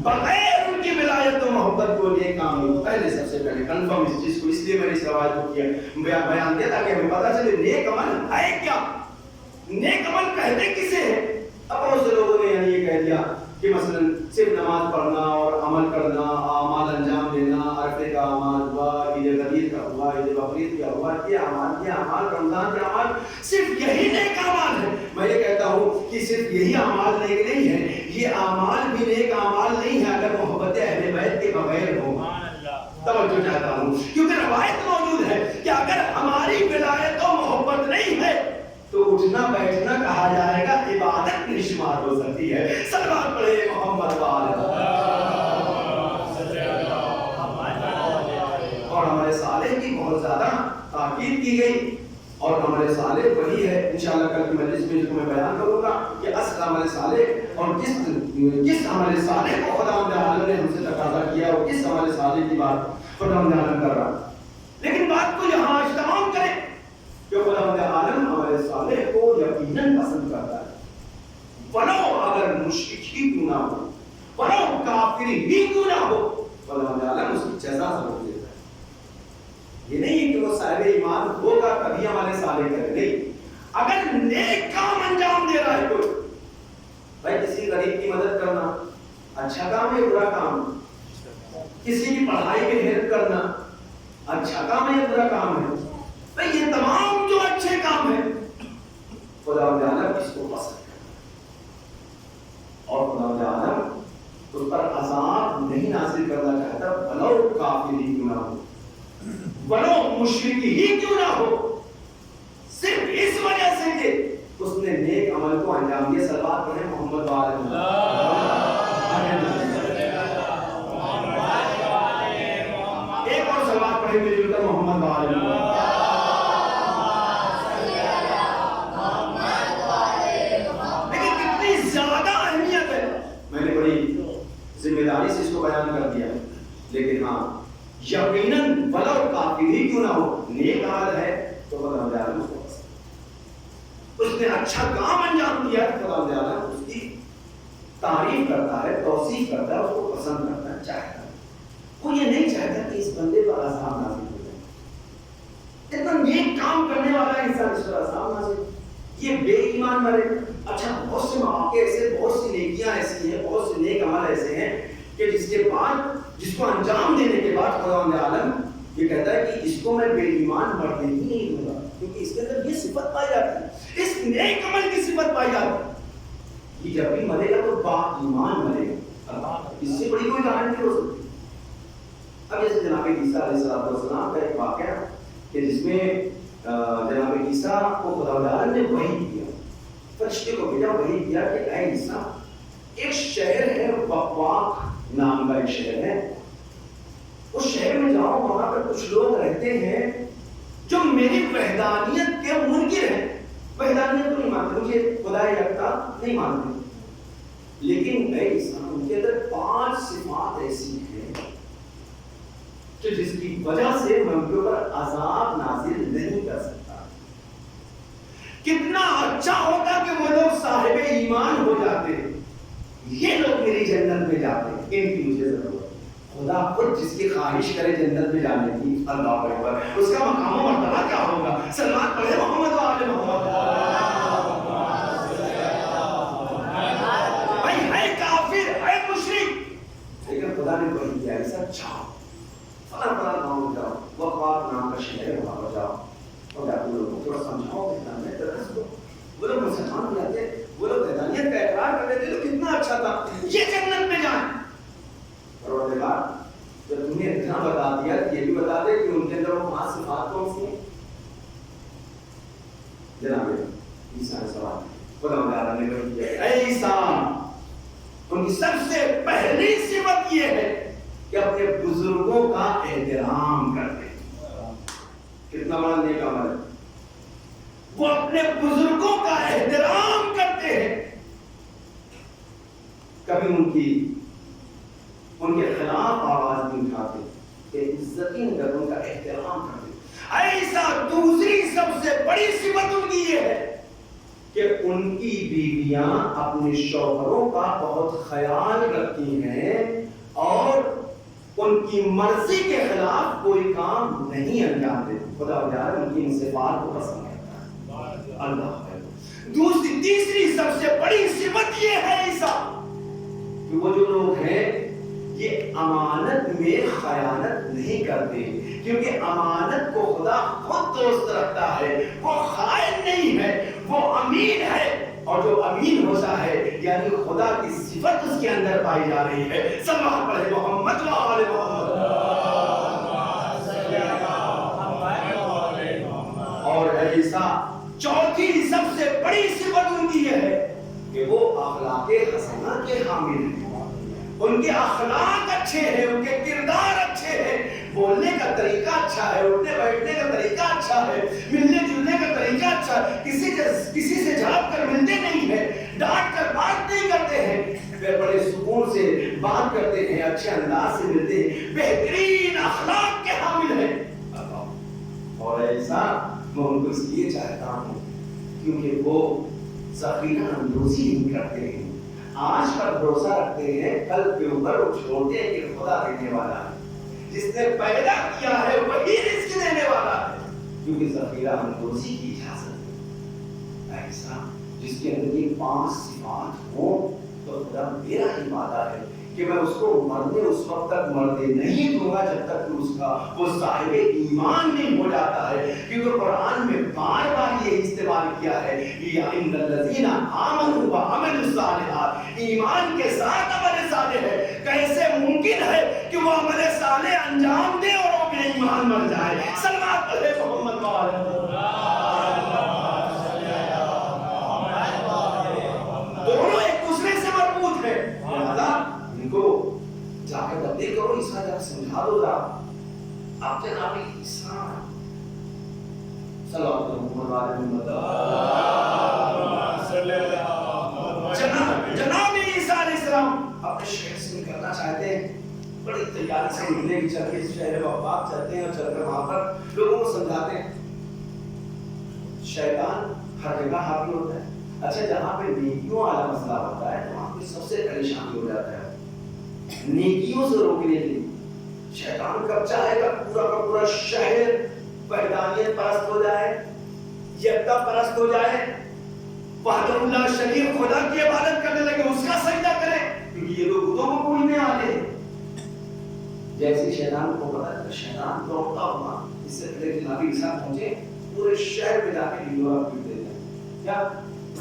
Speaker 2: بغیر ان کی ولایت و محبت کو نیک کام نہیں۔ پہلے سب سے پہلے کنفرم اس چیز کو، اس لیے میں نے اس روایت کو کیا بیان کیا تاکہ ہمیں پتہ چلے نیک عمل ہے کیا، نیک عمل کہتے کسے ہیں۔ اب بہت سے لوگوں نے یعنی یہ کہہ دیا کہ مثلا صرف نماز پڑھنا اور عمل کرنا، اعمال انجام دینا، عرفے کا اعمال ہوا، عید غدیر کا ہوا، عید بقرعید کا ہوا، یہ اعمال رمضان کے اعمال صرف یہی نیک اعمال ہے۔ میں یہ کہتا ہوں کہ صرف یہی اعمال نیک نہیں ہے، یہ اعمال بھی نیک اعمال نہیں ہے اگر محبت اہل بیت کے بغیر ہو۔ توجہ چاہتا ہوں کیونکہ روایت موجود ہے کہ اگر ہماری ولایت و محبت نہیں ہے تو اٹھنا بیٹھنا کہا جائے گا عبادت میں شمار ہو سکتی ہے۔ صلوات پڑھے محمد اور ہمارے صالح کی بہت زیادہ تاکید کی گئی، اور ہمارے صالح وہی ہے انشاءاللہ کل کی مجلس میں جو میں بیان کروں گا کہ اصل عمل صالح اور جس عمل صالح کو خدا عالم نے ہم سے تقاضا کیا اور کس عمل صالح کی بات خدا عالم کر رہا۔ لیکن بات کو یہاں آج تمام کریں کہ خدا عالم عمل صالح کو یقیناً پسند کرتا ہے، ولو اگر مشرک ہی کیوں نہ ہو، ولو کافر ہی کیوں نہ ہو، خدا عالم اس کی جزا ضرور دیتا ہے۔ یہ نہیں کہ وہ صاحب ایمان ہوگا تبھی عمل صالح کرے، نہیں، اگر نیک کام انجام دے رہا ہے کوئی، بھائی کسی غریب کی مدد کرنا اچھا کام ہے، برا کام ہے، کسی کی پڑھائی میں ہیلپ کرنا اچھا کام ہے یا برا کام ہے، بھائی یہ تمام جو اچھے کام ہیں خدا عالم اس کو پسند کرتا ہے، اور خدا عالم اس پر عذاب نہیں نازل کرنا چاہتا ولو کافر ہی کیوں نہ ہو، ولو مشرک ہی کیوں نہ ہو، صرف اس وجہ سے کہ اس نے نیک عمل کو انجام دیا۔ صلوات پڑھیں محمد وعلیہ ایک اور صلوات پڑھیں مل جل کر محمد وعلیہ۔ لیکن کتنی زیادہ اہمیت ہے، میں نے بڑی ذمہ داری سے اس کو بیان کر دیا، لیکن ہاں یقیناً ولو کافر ہی کیوں نہ ہو، نیک عمل ہے تو خدا عالم اس کو پسند، اس نے اچھا کام انجام دیا تو خدا عالم اس کی تعریف کرتا ہے، توصیف کرتا ہے، اس کو پسند کرتا ہے، چاہتا ہے۔ وہ یہ نہیں چاہتا کہ اس بندے پر عذاب نازل ہو جائے، اتنا نیک کام کرنے والا انسان اس پر عذاب نازل، یہ بے ایمان مرے۔ اچھا بہت سے مواقع ایسے، بہت سی نیکیاں ایسی ہیں، بہت سے نیک عمل ایسے ہیں کہ جس کے بعد، جس کو انجام دینے کے بعد خدا عالم یہ کہتا ہے کہ اس کو میں بے ایمان مرنے ہی نہیں دوں گا، کیونکہ اس کے اندر یہ صفت پائی جاتی ہے، اس نیک عمل کی صفت پائی جاتی ہے، یہ جب بھی مرے گا تو با ایمان مرے گا، اس سے بڑی کوئی گارنٹی ہو سکتی۔ اب جیسے جناب عیسیٰ علیہ السلام کا ایک واقعہ کہ جس میں جناب عیسیٰ کو خدا عالم نے وحی کیا، فرشتے کو بھیجا، وحی کیا کہ اے عیسیٰ، ایک شہر ہے بقواق نام کا ایک شہر ہے، اس شہر میں جاؤ، وہاں پر کچھ لوگ رہتے ہیں جو میری وحدانیت کے منکر ہیں، وحدانیت کو نہیں مانتے، مجھے خدا یکتا نہیں مانتے، لیکن اے عیسیٰ ان کے اندر 5 صفات ایسی ہیں کہ جس کی وجہ سے میں ان کے اوپر عذاب نازل نہیں کر سکتا۔ کتنا اچھا ہوتا کہ وہ لوگ صاحب ایمان ہو جاتے، یہ لوگ میری جنت میں جاتے، ان کی مجھے ضرورت، خدا خود جس کی خواہش کرے جنت میں جانے کی، اللہ اکبر، اس کا مقام و مرتبہ کیا ہوگا۔ صلوات پڑھے محمد وعلى محمد۔ بھائی ہے کافر، ہے مشرک، لیکن خدا نے وحی کیا ایسا جاؤ، فلاں فلاں گاؤں جاؤ، وقواق نام کا شہر ہے، وہاں پر جاؤ، اور جا کے لوگوں کو تھوڑا سمجھاؤ، وحدانیت درس دو۔ وہ لوگ مسلمان ہو جاتے، وہ لوگ وحدانیت کا اقرار کر لیتے، تو کتنا اچھا تھا، یہ جنت میں جائیں۔ پروردگار جب تمہیں اتنا بتا دیا، یہ بھی بتا دے کہ ان کے اندر وہ 5 صفات کون سی ہیں۔ جناب عیسیٰ علیہ السلام خدا تعالیٰ نے کہا اے عیسیٰ، ان کی سب سے پہلی صفت یہ ہے اپنے بزرگوں کا احترام کرتے ہیں. کتنا بڑا نیک عمل ہے. وہ اپنے بزرگوں کا احترام کرتے ہیں. کبھی ان کے خلاف آواز نہیں اٹھاتے کہ عزت نہیں کرتے، ان کا احترام کرتے. ایسا دوسری سب سے بڑی صفت ان کی یہ ہے کہ ان کی بیویاں اپنے شوہروں کا بہت خیال رکھتی ہیں اور ان کی مرضی کے خلاف کوئی کام نہیں انجام دیتے. خدا تعالیٰ ان کی ان صفات کو پسند کرتا ہے. اللہ تیسری سب سے بڑی صفت یہ ہے ایسا کہ وہ جو لوگ ہیں یہ امانت میں خیانت نہیں کرتے، کیونکہ امانت کو خدا خود دوست رکھتا ہے. وہ خائن نہیں ہے، وہ امین ہے، اور جو امین ہوتا ہے یعنی خدا کی صفت اس کے اندر پائی جا رہی ہے. صلوات پڑھے محمد و آل محمد. اور ایسا چوتھی سب سے بڑی صفت ان کی یہ ہے کہ وہ اخلاق حسنہ کے حامل ہیں. ان کے اخلاق اچھے ہیں، ان کے کردار اچھے ہیں، بولنے کا طریقہ اچھا ہے، اٹھنے بیٹھنے کا طریقہ اچھا ہے، ملنے جلنے کا طریقہ اچھا ہے. کسی سے جھاگ کر ملتے نہیں ہیں، ڈانٹ کر بات نہیں کرتے ہیں، بڑے سکون سے بات کرتے ہیں، اچھے انداز سے ملتے ہیں، بہترین اخلاق کے حامل ہیں. اور ایسا میں ان کو اس لیے چاہتا ہوں کیونکہ وہ ذخیرہ اندوزی نہیں کرتے ہیں، آج پر بھروسہ رکھتے ہیں، کل کے اوپر وہ چھوڑتے ہیں کہ خدا دینے والا ہے، جس نے پیدا کیا ہے وہی رزق دینے والا ہے. کیونکہ ذخیرہ اندوزی کی اجازت ہے. ایسا جس کے اندر یہ 5 صفات ہوں تو خدا میرا ہی وعدہ ہے کہ میں اس کو مرنے اس وقت تک مرنے نہیں دوں گا جب تک کہ اس کا وہ صاحب ایمان نہیں ہو جاتا ہے. کیونکہ قرآن میں بار بار یہ استعمال کیا ہے یا ان الذین آمنوا وعملوا الصالحات، ایمان کے ساتھ عمل صالح ہے. کیسے ممکن ہے کہ وہ عمل صالح انجام دے اور وہ بے ایمان مر جائے؟ صلوات پڑھے محمد وعلی دونوں ایک دوسرے سے مربوط ہیں. ان کو جا کے تبلیغ کرو، عیسیٰ جا کے سمجھا دو گا آپ کے نام عیسیٰ. صلوات محمد وعلی جناب عیسیٰ علیہ السلام اپنے شہر سے نکلنا چاہتے ہیں، بڑی تیاری سے نکلنے کی چل کے شہر وفاق چلتے ہیں اور چل کر وہاں پر لوگوں کو سمجھاتے ہیں. شیطان ہر جگہ حاوی ہوتا ہے. اچھا جہاں پہ نیکیوں والا مسئلہ ہوتا ہے تو وہاں پہ سب سے پریشانی ہو جاتا ہے. نیکیوں سے روکنے کے لیے شیطان کب چاہے گا پورا کا پورا شہر وحدانیت پرست ہو جائے، یکتا پرست ہو جائے، وحدہ اللہ شریف خدا کی عبادت کرنے لگے، اس کا سجدہ کرے، کیونکہ یہ لوگ بتوں کو پوجنے والے ہیں. جیسے شیطان کو پتا ہے شیطان دوڑتا ہوا اس سے پہلے جناب عیسیٰ پہنچے پورے شہر میں جا کے ہندوؤں پیٹ دیتے ہیں. کیا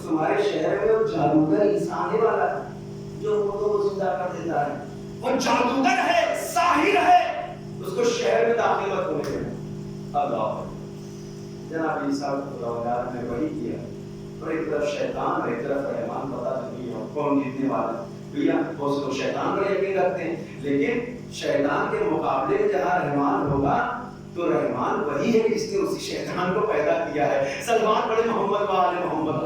Speaker 2: تمہارے شہر میں وہ جادوگر عیسیٰ آنے والا ہے جو مردوں کو زندہ کر دیتا ہے؟ وہ جادوگر ہے، ساحر ہے، اس کو شہر میں داخل مت ہونے دینا. اللہ جناب عیسیٰ نے وہی کیا، اور ایک طرف شیطان اور ایک طرف رحمان. پتا نہیں کون جیتنے والا ہے. بھیا بہت سے شیطان پر یقین رکھتے ہیں، لیکن شیطان کے مقابلے میں جہاں رحمان ہوگا تو رحمان وہی ہے جس نے اسی شیطان کو پیدا کیا ہے. سلمان پڑھے محمد و آل محمد.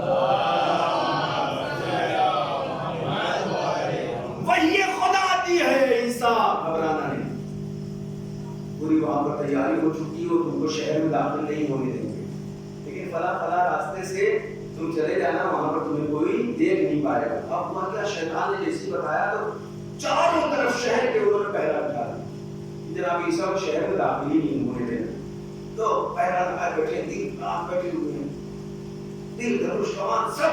Speaker 2: وہی خدا آتی ہے عیسیٰ، گھبرانا نہیں. پوری وہاں پر تیاری ہو چکی ہو، تم کو شہر میں داخل نہیں ہونے دیں گے، لیکن فلاں فلاں راستے سے تم چلے جانا، وہاں پر تمہیں کوئی دیکھ نہیں پائے گا. اب وہاں کیا شیطان نے جیسے بتایا تو چاروں طرف شہر کے انہوں نے پہرا بٹھا دیا. جناب عیسیٰ کو شہر میں داخل ہی نہیں ہونے دینا، تو پہرا لگائے بیٹھے، دل آپ بیٹھے ہوئے ہیں، دل دھنوش کمان سب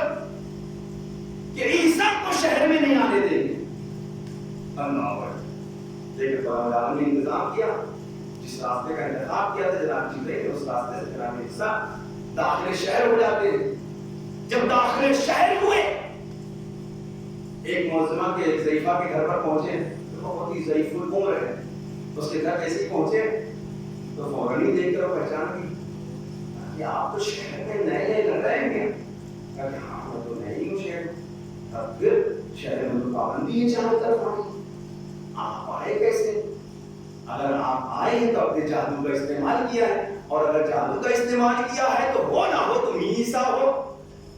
Speaker 2: کہ عیسیٰ کو شہر میں نہیں آنے دیں گے. اللہ اکبر. لیکن اللہ نے انتظام کیا، جس راستے کا انتخاب کیا تھا جناب جبرائیل نے، اس راستے سے جناب عیسیٰ داخل شہر ہو جاتے ہیں. جب داخل شہر ہوئے، ایک معظمہ کے ایک ضعیفہ کے گھر پر پہنچے تو بہت ہی ضعیف العمر ہے. اس کے گھر کیسے پہنچے تو فوراً ہی دیکھ کر وہ پہچان گئی کہ آپ تو شہر میں نئے نئے لگ رہے ہیں. کہ ہاں میں تو نئی ہوں شہر. اب پھر شہر میں تو پابندی ہے چاروں طرف آئی، آپ آئے کیسے؟
Speaker 1: جادو کا استعمال کیا ہے، اور اگر جادو کا استعمال کیا ہے تو ہو نہ ہو تم ہی عیسیٰ ہو۔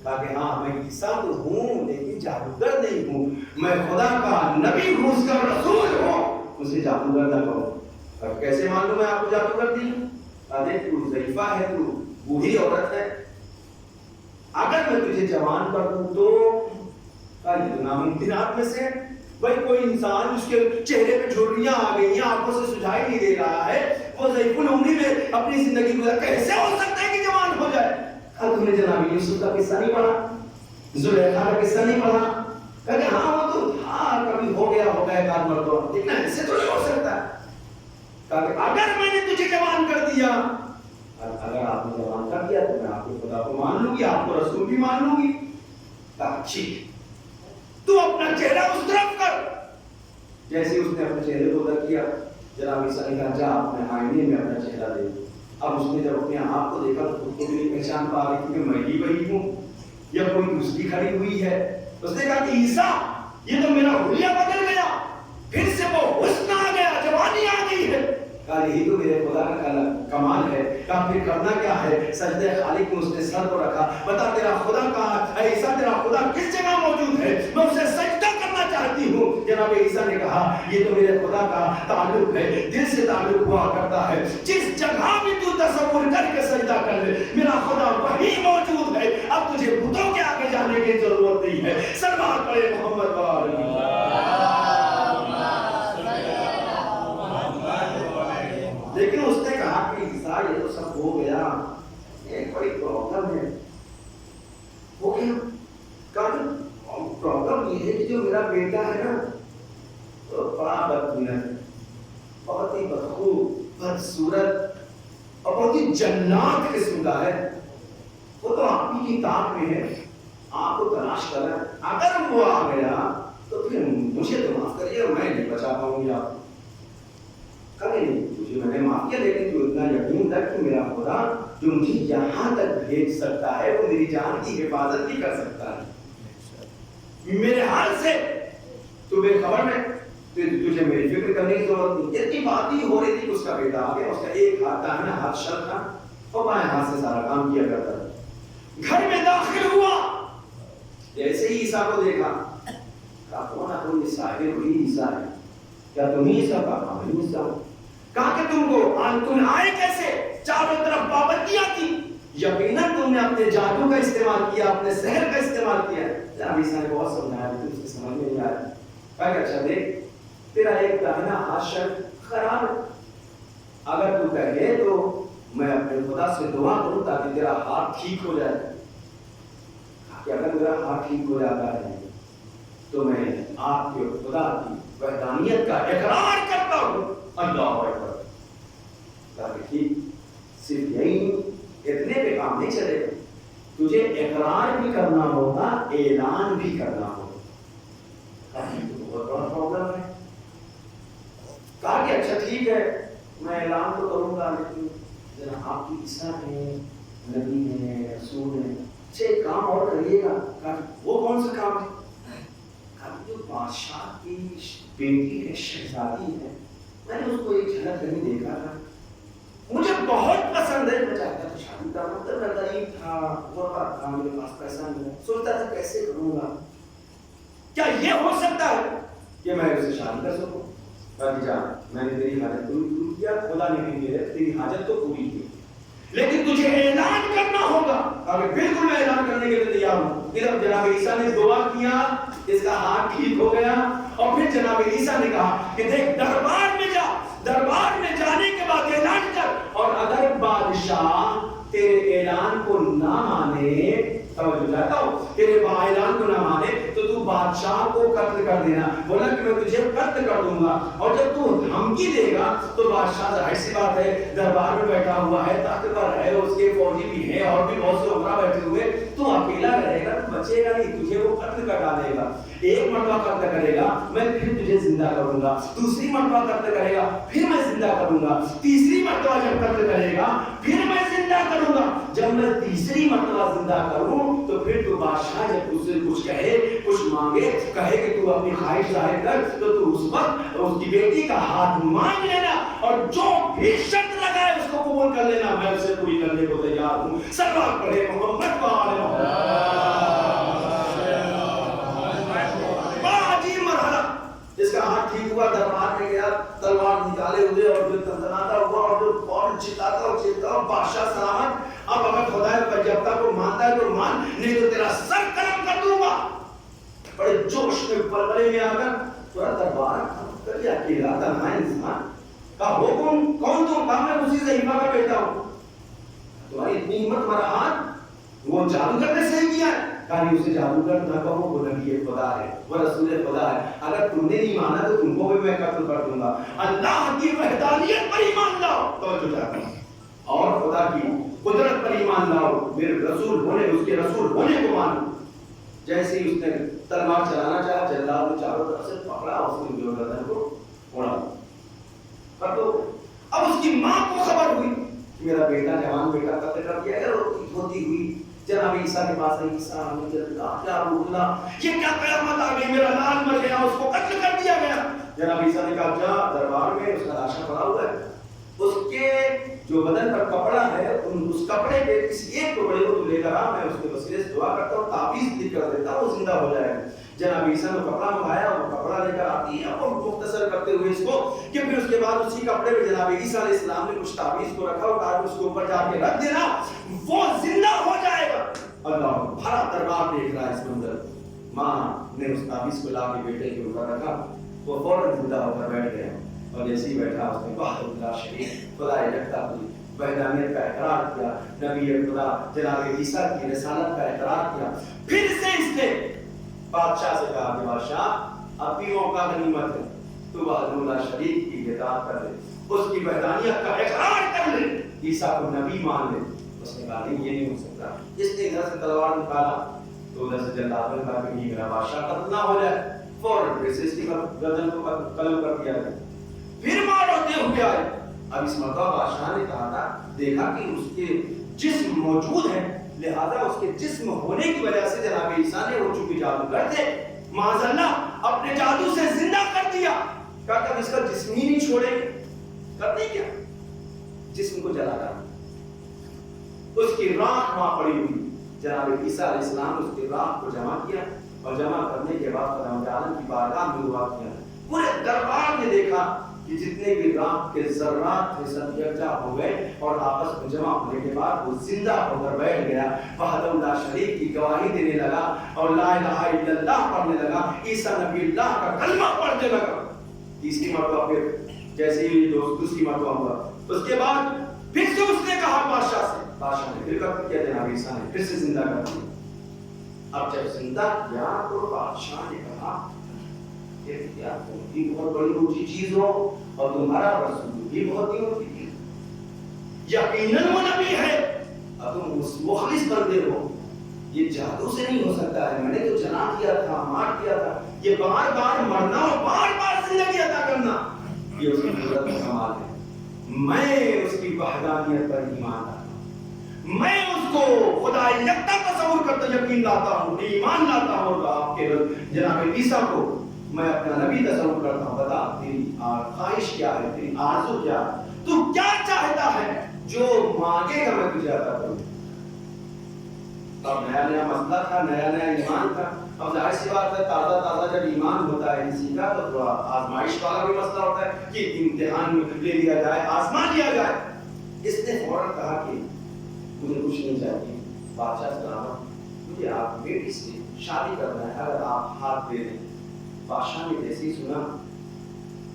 Speaker 1: کہا کہ ہاں میں عیسیٰ تو ہوں لیکن جادوگر نہیں ہوں، میں خدا کا نبی ہوں، اس کا رسول ہوں، مجھے جادوگر نہ کہو۔ اب کیسے معلوم ہے آپ کو جادوگر نہیں؟ دیکھ تو ضعیفہ ہے، تو بوڑھی عورت ہے، اگر میں تجھے جوان کر دوں تو یہ تو ناممکنات میں سے بھائی کوئی انسان اس کے چہرے پہ جھریاں آ گئی ہیں، آنکھوں سے سجائی نہیں دے رہا ہے، وہ ضعیف العمری میں اپنی زندگی گزار، کیسے ہو سکتا ہے کہ جوان ہو جائے؟ تم نے جناب یوسف کا قصہ نہیں پڑھا، زلیخا کا قصہ نہیں پڑھا؟ کہا کہ ہاں وہ تو ہاں کبھی ہو گیا ایک آدھ مرتبہ، لیکن ایسے تو نہیں ہو سکتا۔ کہا کہ اگر میں نے تجھے جوان کر دیا، اگر آپ نے جوان کر دیا تو میں آپ کو خدا کو مان لوں گی، آپ کو رسول بھی مان لوں گی۔ کہا ٹھیک، تو اپنا چہرہ اس طرف کر۔ جیسے اس نے اپنے چہرے کو ادھر کیا، جناب عیسیٰ نے کہا جا اپنے آئینے میں اپنا چہرہ دے۔ اب اس نے جب اپنے آپ کو دیکھا تو خود کو بھی نہیں پہچان پا رہی تھی کہ میں ہی وہی ہوں یا کوئی دوسری کھڑی ہوئی ہے۔ اس نے کہا کہ عیسیٰ یہ تو میرا حلیہ بدل گیا، پھر سے وہ حسن آ گیا، جوانی آ گئی ہے۔ کہا یہی تو میرے خدا کا کمال ہے۔ کہا پھر کرنا کیا ہے؟ سجدہ خالق میں اس نے سر کو رکھا، بتا تیرا خدا کہاں؟ اے عیسیٰ تیرا خدا کس جگہ موجود ہے؟ میں اسے سجدہ کرنا چاہتی ہوں۔ جناب عیسیٰ نے کہا یہ تو میرے خدا کا تعلق ہے، دل سے تعلق ہوا کرتا ہے، جس جگہ بھی تو تصور کر کے سجدہ کر لے میرا خدا وہی موجود ہے۔ اب تجھے بتوں کے آگے جانے کی ضرورت نہیں ہے۔ سلوات پڑھے محمد وآلہ۔ لیکن اس نے کہا کہ عیسیٰ یہ تو سب ہو گیا، ایک بڑی پرابلم ہے۔ وہ کیا؟ کہا پرابلم یہ ہے کہ جو میرا بیٹا ہے نا تو بڑا بدگمانت، بہت ہی بدخو، بدصورت اور بہت ہی جنات قسم کا ہے۔ وہ تو آپ کی کتاب میں ہے، آپ کو تلاش کر رہا ہے۔ اگر وہ آ گیا تو پھر مجھے تو معاف کریے، میں نہیں بچا پاؤں گی آپ کو۔ تجھے میں نے معاف کیا، لیکن تو اتنا یقین رکھ کہ میرا خدا جو مجھے یہاں تک بھیج سکتا ہے وہ میری جان کی حفاظت بھی کر سکتا ہے۔ میرے حال سے تو بے خبر میں، تجھے میری فکر کرنے کی ضرورت نہیں۔ اتنی بات ہی ہو رہی تھی کہ اس کا بیٹا آ گیا، اس کا ایک ہاتھ داہنا ہاتھ شل تھا اور بائیں ہاتھ سے سارا کام کیا کرتا تھا۔ گھر میں داخل ہوا، جیسے ہی عیسیٰ کو دیکھا کہا کون ہے تم؟ عیسیٰ ہے، وہی عیسیٰ ہے۔ کیا تم ہی عیسیٰ؟ کہا میں عیسیٰ ہوں۔ کہا کہ تم آئے کیسے؟ چاروں طرف پابندیاں تھی، یقیناً تم نے اپنے جادو کا استعمال کیا، اپنے سحر کا استعمال کیا۔ جناب عیسیٰ نے بہت سمجھایا لیکن اس کی سمجھ میں نہیں آیا۔ کہا کہ اچھا دیکھ، تیرا ایک داہنا ہاتھ شل خراب ہے، اگر تو کہے تو میں اپنے خدا سے دعا کروں تاکہ تیرا ہاتھ ٹھیک ہو جائے۔ کہ اگر میرا ہاتھ ٹھیک ہو جاتا ہے تو میں آپ کے خدا کی وحدانیت کا اقرار کرتا ہوں۔ اللہ اکبر۔ ٹھیک، صرف یہی اتنے پہ کام نہیں چلے گا، تجھے اقرار بھی کرنا ہوگا، اعلان بھی کرنا ہوگا۔ بہت بڑا پرابلم ہے۔ کہا کہ اچھا ٹھیک ہے میں اعلان تو کروں گا، لیکن ذرا آپ کی عیسیٰ ہے، نبی ہے، رسول ہے، اچھا ایک کام اور کریے گا۔ کہا وہ کون سا کام ہے؟ کہا جو بادشاہ کی بیٹی ہے، شہزادی ہے، میں نے اس کو ایک جھلک کہیں دیکھا تھا، مجھے بہت پسند ہے، میں چاہتا تھا شادی کا، مطلب میں غریب تھا، غربت تھا، میرے پاس پیسہ نہیں ہے، سوچتا تھا کیسے کروں گا، کیا یہ ہو سکتا ہے کہ میں اسے شادی کر سکوں؟ کہا جا میں نے تیری حاجت پوری کیا، خدا نے بھی تیری حاجت تو پوری کی، لیکن تجھے اعلان کرنا ہوگا۔ کہا بالکل میں اعلان کرنے کے لیے تیار ہوں۔ پھر جناب عیسیٰ نے دعا کیا، اس کا ہاتھ ٹھیک ہو گیا، اور پھر جناب عیسیٰ نے کہا کہ دیکھ دربار میں جا، دربار میں جانے کے بعد اعلان کر، اور اگر بادشاہ تیرے اعلان کو نہ مانے، توجہ چاہتا ہوں، تیرے اعلان کو نہ مانے تو بادشاہ کو قتل کر دینا، بولا کہ میں تجھے قتل کر دوں گا، اور جب تو دھمکی دے گا تو بادشاہ ظاہر سی بات ہے دربار میں بیٹھا ہوا ہے، تخت پر ہے، اس کے فوجی بھی ہیں اور بھی بہت سے عمرہ بیٹھے ہوئے، تو اکیلا رہے گا، تو بچے گا نہیں، تجھے وہ قتل کر ڈالے گا۔ ایک مرتبہ قتل کرے گا میں پھر تجھے زندہ کروں گا، دوسری مرتبہ قتل کرے گا پھر میں زندہ کروں گا، تیسری مرتبہ جب قتل کرے گا پھر میں زندہ کروں گا۔ جب میں تیسری مرتبہ زندہ کروں تو پھر تو بادشاہ جب تجھ سے کچھ کہے، کچھ مانگے، کہے کہ تو اپنی خواہش ظاہر کر، تو تو اس وقت اس کی بیٹی کا ہاتھ مانگ لینا اور جو بھی شرط لگائے اس کو قبول کر لینا، میں اسے پوری کرنے کو تیار ہوں۔ سلوات پڑھے محمد کو آلہ اس کا ہاتھ ٹھیک ہوا، دربار میں گیا، تلوار نکالے ہوئے اور جو تنتناتا ہوا اور جو فوراً چلاتا اور چلتا اور بادشاہ سلامت۔ اب اگر خدا کا جب تک کو مانتا ہے تو مان، نہیں تو تیرا سر قلم کر دوں گا۔ بڑے جوش میں بلبلے میں آ کر پورا دربار کر لیا، اکیلا تنہا انسان کا حکم کون تو کام ہے، اسی سے ہیما کا بیٹا ہوں، تمہاری اتنی ہمت تمہارا ہاتھ، وہ جادوگر نے صحیح کیا ہے، کہیں اسے جادوگر نہ کہو، وہ نبی خدا ہے، وہ رسول خدا ہے، اگر تم نے نہیں مانا تو تم کو بھی میں قتل کر دوں گا۔ اللہ کی وحدانیت پر ایمان لاؤ، توجہ چاہتا ہوں، اور خدا کی قدرت پر ایمان لاؤ، میرے رسول ہونے، اس کے رسول ہونے کو مانو۔ جیسے ہی اس نے تلوار چلانا چاہا، جلاد نے چاروں طرف سے پکڑا، اس نے جو گردن کو پھوڑا کر دو۔ اب اس کی ماں کو خبر ہوئی کہ میرا بیٹا، جوان بیٹا قتل کر دیا گیا، ہوتی ہوئی جناب عیسیٰ کے پاس آئی، عیسیٰ کیا روح اللہ، یہ کیا قیامت آ گئی، میرا لال مر گیا، اس کو قتل کر دیا گیا۔ جناب عیسیٰ نے کہا جا دربار میں، اس کا لاشا پڑا ہوا ہے، اس کے جو بدن پر کپڑا ہے اس کپڑے پہ کسی ایک ٹکڑے کو تو لے کر آ، میں اس کے وسیلے سے دعا کرتا ہوں، تعویذ لکھ کر دیتا ہوں، وہ زندہ ہو جائے گا۔ جناب عیسیٰ نے کپڑا منگایا، وہ کپڑا لے کر آتی ہے اور مختصر کرتے ہوئے اس کو کہ پھر اس کے بعد اسی کپڑے پہ جناب عیسیٰ علیہ السلام نے کچھ تعویذ کو رکھا اور کہا اس کے اوپر جا کے رکھ دینا، وہ زندہ ہو جائے گا۔ اللہ بھرا دربار دیکھ رہا ہے اس منظر، ماں نے اس تعویذ کو لا کے بیٹے کے اوپر رکھا، وہ فوراً زندہ ہو کر بیٹھ گیا، اور جیسے ہی بیٹھا اس نے واہ اللہ شریف خدا یکتا کی وحدانیت کا اقرار کیا، نبی خدا جناب عیسیٰ کی رسالت کا اقرار کیا۔ پھر سے اس نے بادشاہ سے کہا کہ بادشاہ اب بھی موقع غنیمت ہے، تو وحدہ اللہ شریف کی اطاعت کر لے، اس کی وحدانیت کا اقرار کر لے، عیسیٰ کو نبی مان لے۔ اس نے کہا نہیں، یہ نہیں ہو سکتا۔ اس نے ادھر سے تلوار نکالا تو ادھر سے جلاد نے کہا کہ نہیں، میرا بادشاہ قتل نہ ہو جائے، فوراً پھر سے اس کی گردن کو قلم کر دیا گیا، پھر مار ہوتے ہوئے آئے۔ اب اس مرتبہ بادشاہ نے کہا تھا، دیکھا کہ اس کے جسم موجود ہے، لہذا اس کے جسم ہونے کی وجہ سے جناب عیسیٰ نے، وہ چونکہ جادوگر تھے، معاذ اللہ اپنے جادو سے زندہ کر دیا۔ کہا کہ اب اس کا جسم ہی نہیں چھوڑیں گے، کرتے کیا، جسم کو جلا کر اس کی راکھ وہاں پڑی ہوئی، جناب عیسیٰ علیہ السلام اس کی راکھ کو جمع کیا، اور جمع کرنے کے بعد خداوند عالم کی بارگاہ میں دعا کیا۔ پورے دربار نے دیکھا کہ جتنے بھی راکھ کے ذرات تھے سب یکجا ہو گئے، اور آپس میں جمع ہونے کے بعد وہ زندہ ہو کر بیٹھ گیا، وحدہ اللہ شریف کی گواہی دینے لگا اور لا الہ الا اللہ پڑھنے لگا، عیسیٰ نبی اللہ کا کلمہ پڑھنے لگا۔ تیسری مرتبہ پھر جیسے ہی دوسری مرتبہ ہوا، اس کے بعد پھر سے اس نے کہا بادشاہ سے، بادشاہ نے پھر قتل کیا، جناب عیسیٰ نے پھر سے زندہ کر دیا۔ اب جب زندہ کیا تو بادشاہ نے کہا کہ کیا تم بھی بہت بڑی اونچی چیز ہو اور تمہارا رسول بھی بہت ہی اونچی چیز، یقیناً وہ نبی ہے، اب تم مخلص بندے ہو، یہ جادو سے نہیں ہو سکتا ہے، میں نے تو جنا کیا تھا، مار کیا تھا، یہ بار بار مرنا اور بار بار زندگی عطا کرنا یہ اس کی قدرت کا کمال ہے۔ میں اس کی وحدانیت پر ایمان لاتا ہوں، میں اس کو خدا یکتا تصور کرتا یقین لاتا ہوں، ایمان لاتا ہوں، آپ کے جناب عیسیٰ کو میں اپنا نبی تصور کرتا ہوں۔ بتا تیری خواہش کیا ہے، تیری آرزو کیا ہے، تو کیا چاہتا ہے، جو مانگے گا میں تجھے عطا کروں۔ اب نیا نیا مسئلہ تھا، نیا نیا ایمان تھا، اب ظاہر سی بات ہے تازہ تازہ جب ایمان ہوتا ہے کسی کا تو تھوڑا آزمائش والا بھی مسئلہ ہوتا ہے کہ امتحان میں لے لیا جائے، آزما لیا جائے۔ اس نے فوراً کہا کہ مجھے کچھ نہیں چاہیے، بادشاہ سے کہا مجھے آپ بیٹی سے شادی کرنا ہے، اگر آپ ہاتھ دے دیں۔ بادشاہ نے جیسے ہی سنا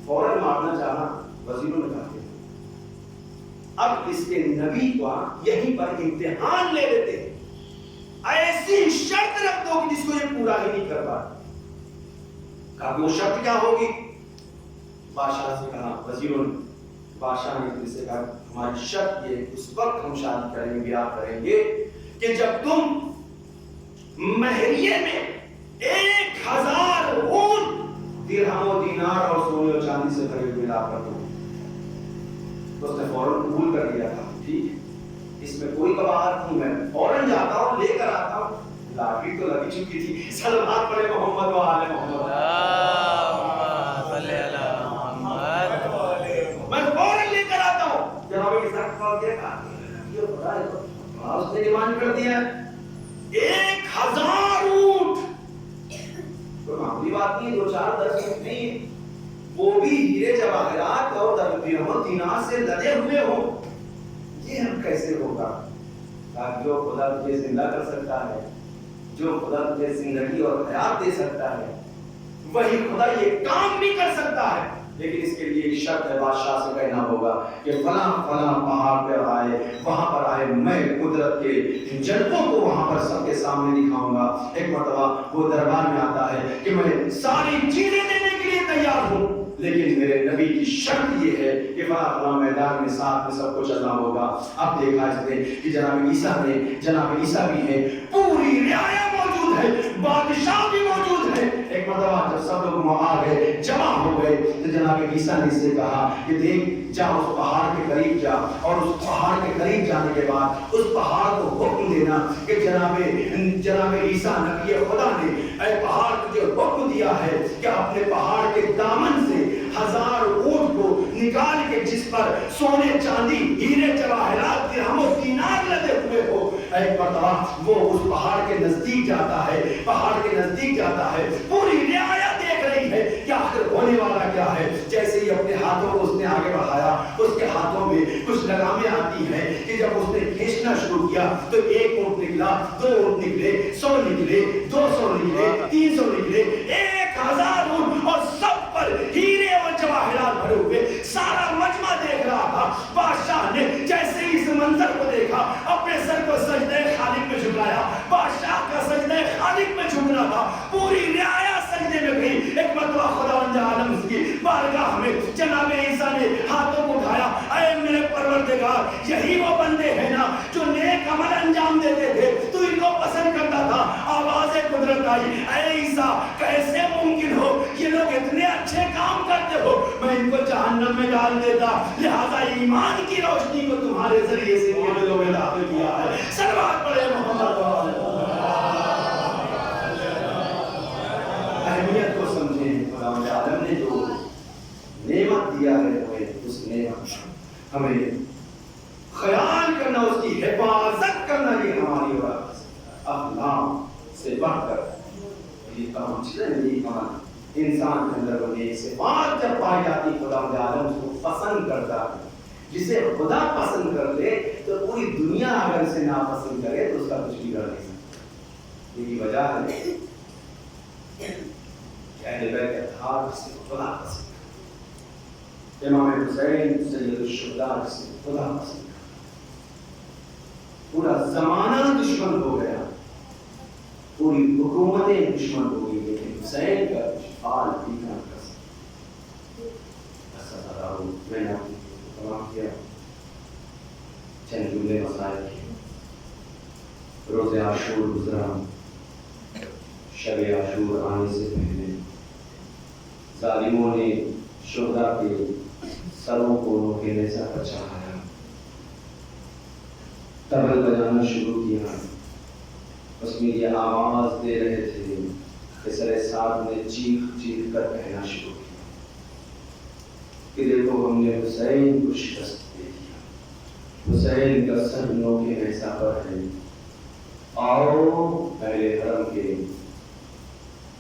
Speaker 1: فوراً مارنا چاہا، وزیروں نے کہا اب اس کے نبی کو یہیں پر امتحان لے لیتے ہیں، ایسی شرط رکھ دو کہ جس کو یہ پورا ہی نہیں کر پاتا۔ کہا وہ شرط کیا ہوگی؟ بادشاہ سے کہا، وزیروں نے، بادشاہ نے ان سے کہا ہماری شرط یہ اس وقت ہم شادی کریں گے، بیاہ کریں گے کہ جب تم مہریے میں 1000 درہم و دینار اور سونے و چاندی سے بھرے ہوئے لا کر دو. اس نے فوراً قبول کر لیا تھا. ٹھیک ہے، اس میں کوئی قباحت نہیں، میں فوراً جاتا ہوں لے کر آتا ہوں. لاٹری تو لگی چکی تھی. صلوات پڑھے محمد و آل محمد. میں فوراً لے کر آتا ہوں. جناب اسحاق کو دیکھا یہ خدا ہے تو اس نے ڈیمانڈ کر دیا 1000 اونٹ. کوئی معمولی بات نہیں، 2-4-10 اونٹ نہیں، وہ بھی ہیرے جواہرات اور درہم و دینار سے لدے ہوئے ہوں. یہ ہم کیسے ہوگا؟ جو خدا تجھے زندہ کر سکتا ہے، جو خدا تجھے زندگی اور حیات دے سکتا ہے، وہی خدا یہ کام بھی کر سکتا ہے. لیکن اس کے لیے ایک شرط ہے، بادشاہ سے کہنا ہوگا کہ فلاں فلاں پہاڑ پر آئے، وہاں پر آئے، میں قدرت کے جلووں کو وہاں پر سب کے سامنے دکھاؤں گا. ایک مرتبہ وہ دربار میں آتا ہے کہ میں ساری چیزیں دینے کے لیے تیار ہوں، لیکن میرے نبی کی شرط یہ ہے کہ فلاں فلاں میدان میں ساتھ میں سب کچھ ادا ہوگا. اب دیکھا اس نے کہ جناب عیسیٰ بھی ہے، پوری رعایا موجود ہے، بادشاہ بھی موجود ہے. ایک مرتبہ جب سب لوگ وہاں آ گئے، جمع ہو گئے، تو جناب عیسیٰ نے اس سے کہا کہ دیکھ جا اس پہاڑ کے قریب جا، اور اس پہاڑ کے قریب جانے کے بعد اس پہاڑ کو حکم دینا کہ جناب عیسیٰ نبی خدا نے اے پہاڑ تجھے حکم دیا ہے کہ اپنے پہاڑ کے دامن سے 1000 اونٹ کو نکال کے جس پر سونے چاندی ہیرے جواہرات درہم و دینار لدے ہوئے ہو. ایک مرتبہ وہ اس پہاڑ کے نزدیک جاتا ہے، پوری رعایا دیکھ رہی ہے کہ آخر ہونے والا کیا ہے. جیسے ہی اپنے ہاتھوں کو اس نے آگے بڑھایا، اس کے ہاتھوں میں کچھ لگامیں آتی ہیں کہ جب اس نے کھینچنا شروع کیا تو 1 اونٹ نکلا، 2 اونٹ نکلے، 100 نکلے، 200 نکلے، 300 نکلے، 1000 اونٹ، اور سب پر ہیرے اور جواہرات بھرے ہوئے. سارا مجمع دیکھ رہا تھا. بادشاہ نے جیسے ہی اس منظر کو دیکھا اپنے سر کو سجدے خالق میں جھکایا. بادشاہ کا سجدے خالق میں جھکنا تھا، پوری رعایا سجدے میں گئی. ایک مرتبہ خداوند عالم کی بارگاہ میں جناب عیسیٰ نے ہاتھوں کو اٹھایا. اے میرے پروردگار، یہی وہ بندے ہیں نا جو نیک عمل انجام دیتے تھے، تو ان کو پسند کرتا تھا. آواز قدرت آئی، اے عیسیٰ کیسے ممکن ہو، یہ لوگ اتنے اچھے کام کرتے ہو، میں ان کو جہنم میں ڈال دیتا، لہذا ایمان کی روشنی کو تمہارے ذریعے سے یہ لوگوں میں داخل کیا ہے. صلوات پڑھے محمد. اہمیت کو سمجھیں. خداوند عالم نے جو نعمت دیا ہے ہمیں، اس نعمت ہمیں خیال کرنا، اس کی حفاظت کرنا، یہ ہماری اور اخلاق سے بڑھ کر یہ کام چیزیں کام انسان کے اندر بنے. صفات جب پائی جاتی خداوند عالم اس کو پسند کرتا ہے. جسے خدا پسند کر لے تو پوری دنیا اگر اسے ناپسند کرے تو اس کا کچھ بھی کر نہیں سکتا. یہی وجہ ہے کہ اہل بیت کے اتحاد جسے خدا پسند کرتا. امام حسین سید الشہداء جسے خدا پسند کرتا. پورا زمانہ دشمن ہو گیا، پوری حکومتیں دشمن ہو گئی، لیکن حسین کا کچھ حال بھی نہ کر سکتا. میں نے تمام کیا چند جملے مسائل کیے. روز عاشور گزرا، شب عاشور آنے سے پہلے ظالموں نے شہداء کے سروں کو نوکیلے سے بچایا، طبل بجانا شروع کیا. اس میں یہ آواز دے رہے تھے کہ سر سعد نے چیخ چیخ کر کہنا شروع کیا کہ دیکھو ہم نے حسین کو شکست دے دیا، حسین کا سر نوکے ایسا پر ہے، آؤ اہل حرم کے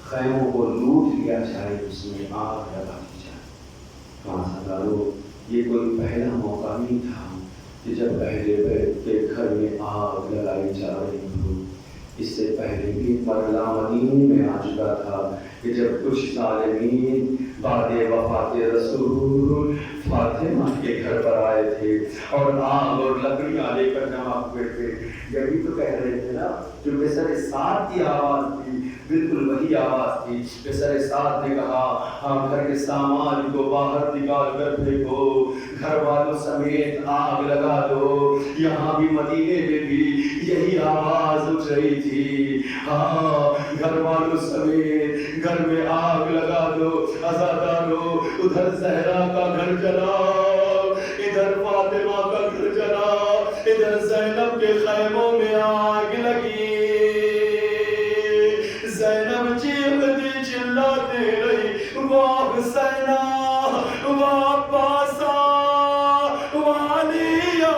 Speaker 1: خیموں کو لوٹ لیا جائے، اس میں آگ لگا دی جائے. ماسادارو، یہ کوئی پہلا موقع نہیں تھا کہ جب اہل بیت کے گھر میں آگ لگائی جا رہی ہو. اس سے پہلے بھی مرحلہ مدین میں آ چکا تھا کہ جب کچھ ظالمین بعد وفات رسول فاطمہ کے گھر پر آئے تھے اور آگ اور لکڑیاں لے کر جمع ہوئے تھے. یہی تو کہہ رہے تھے نا، جو سر سعد کی آواز تھی بالکل وہی آواز تھی کہ سر سعد نے کہا ہاں گھر کے سامان کو باہر نکال کر پھینکو، گھر والوں سمیت آگ لگا دو۔ یہاں بھی مدینے میں بھی یہی آواز اٹھ رہی تھی، ہاں گھر والوں سمیت گھر میں آگ لگا دو، عزادارو ادھر زہرا کا گھر جلا، ادھر فاطمہ کا گھر جلا، ادھر زینب کے خیموں میں آگ لگی۔ زینب چیختی چلاتی رہی، واہ حسینہ واہ عباسہ واہ علیہ،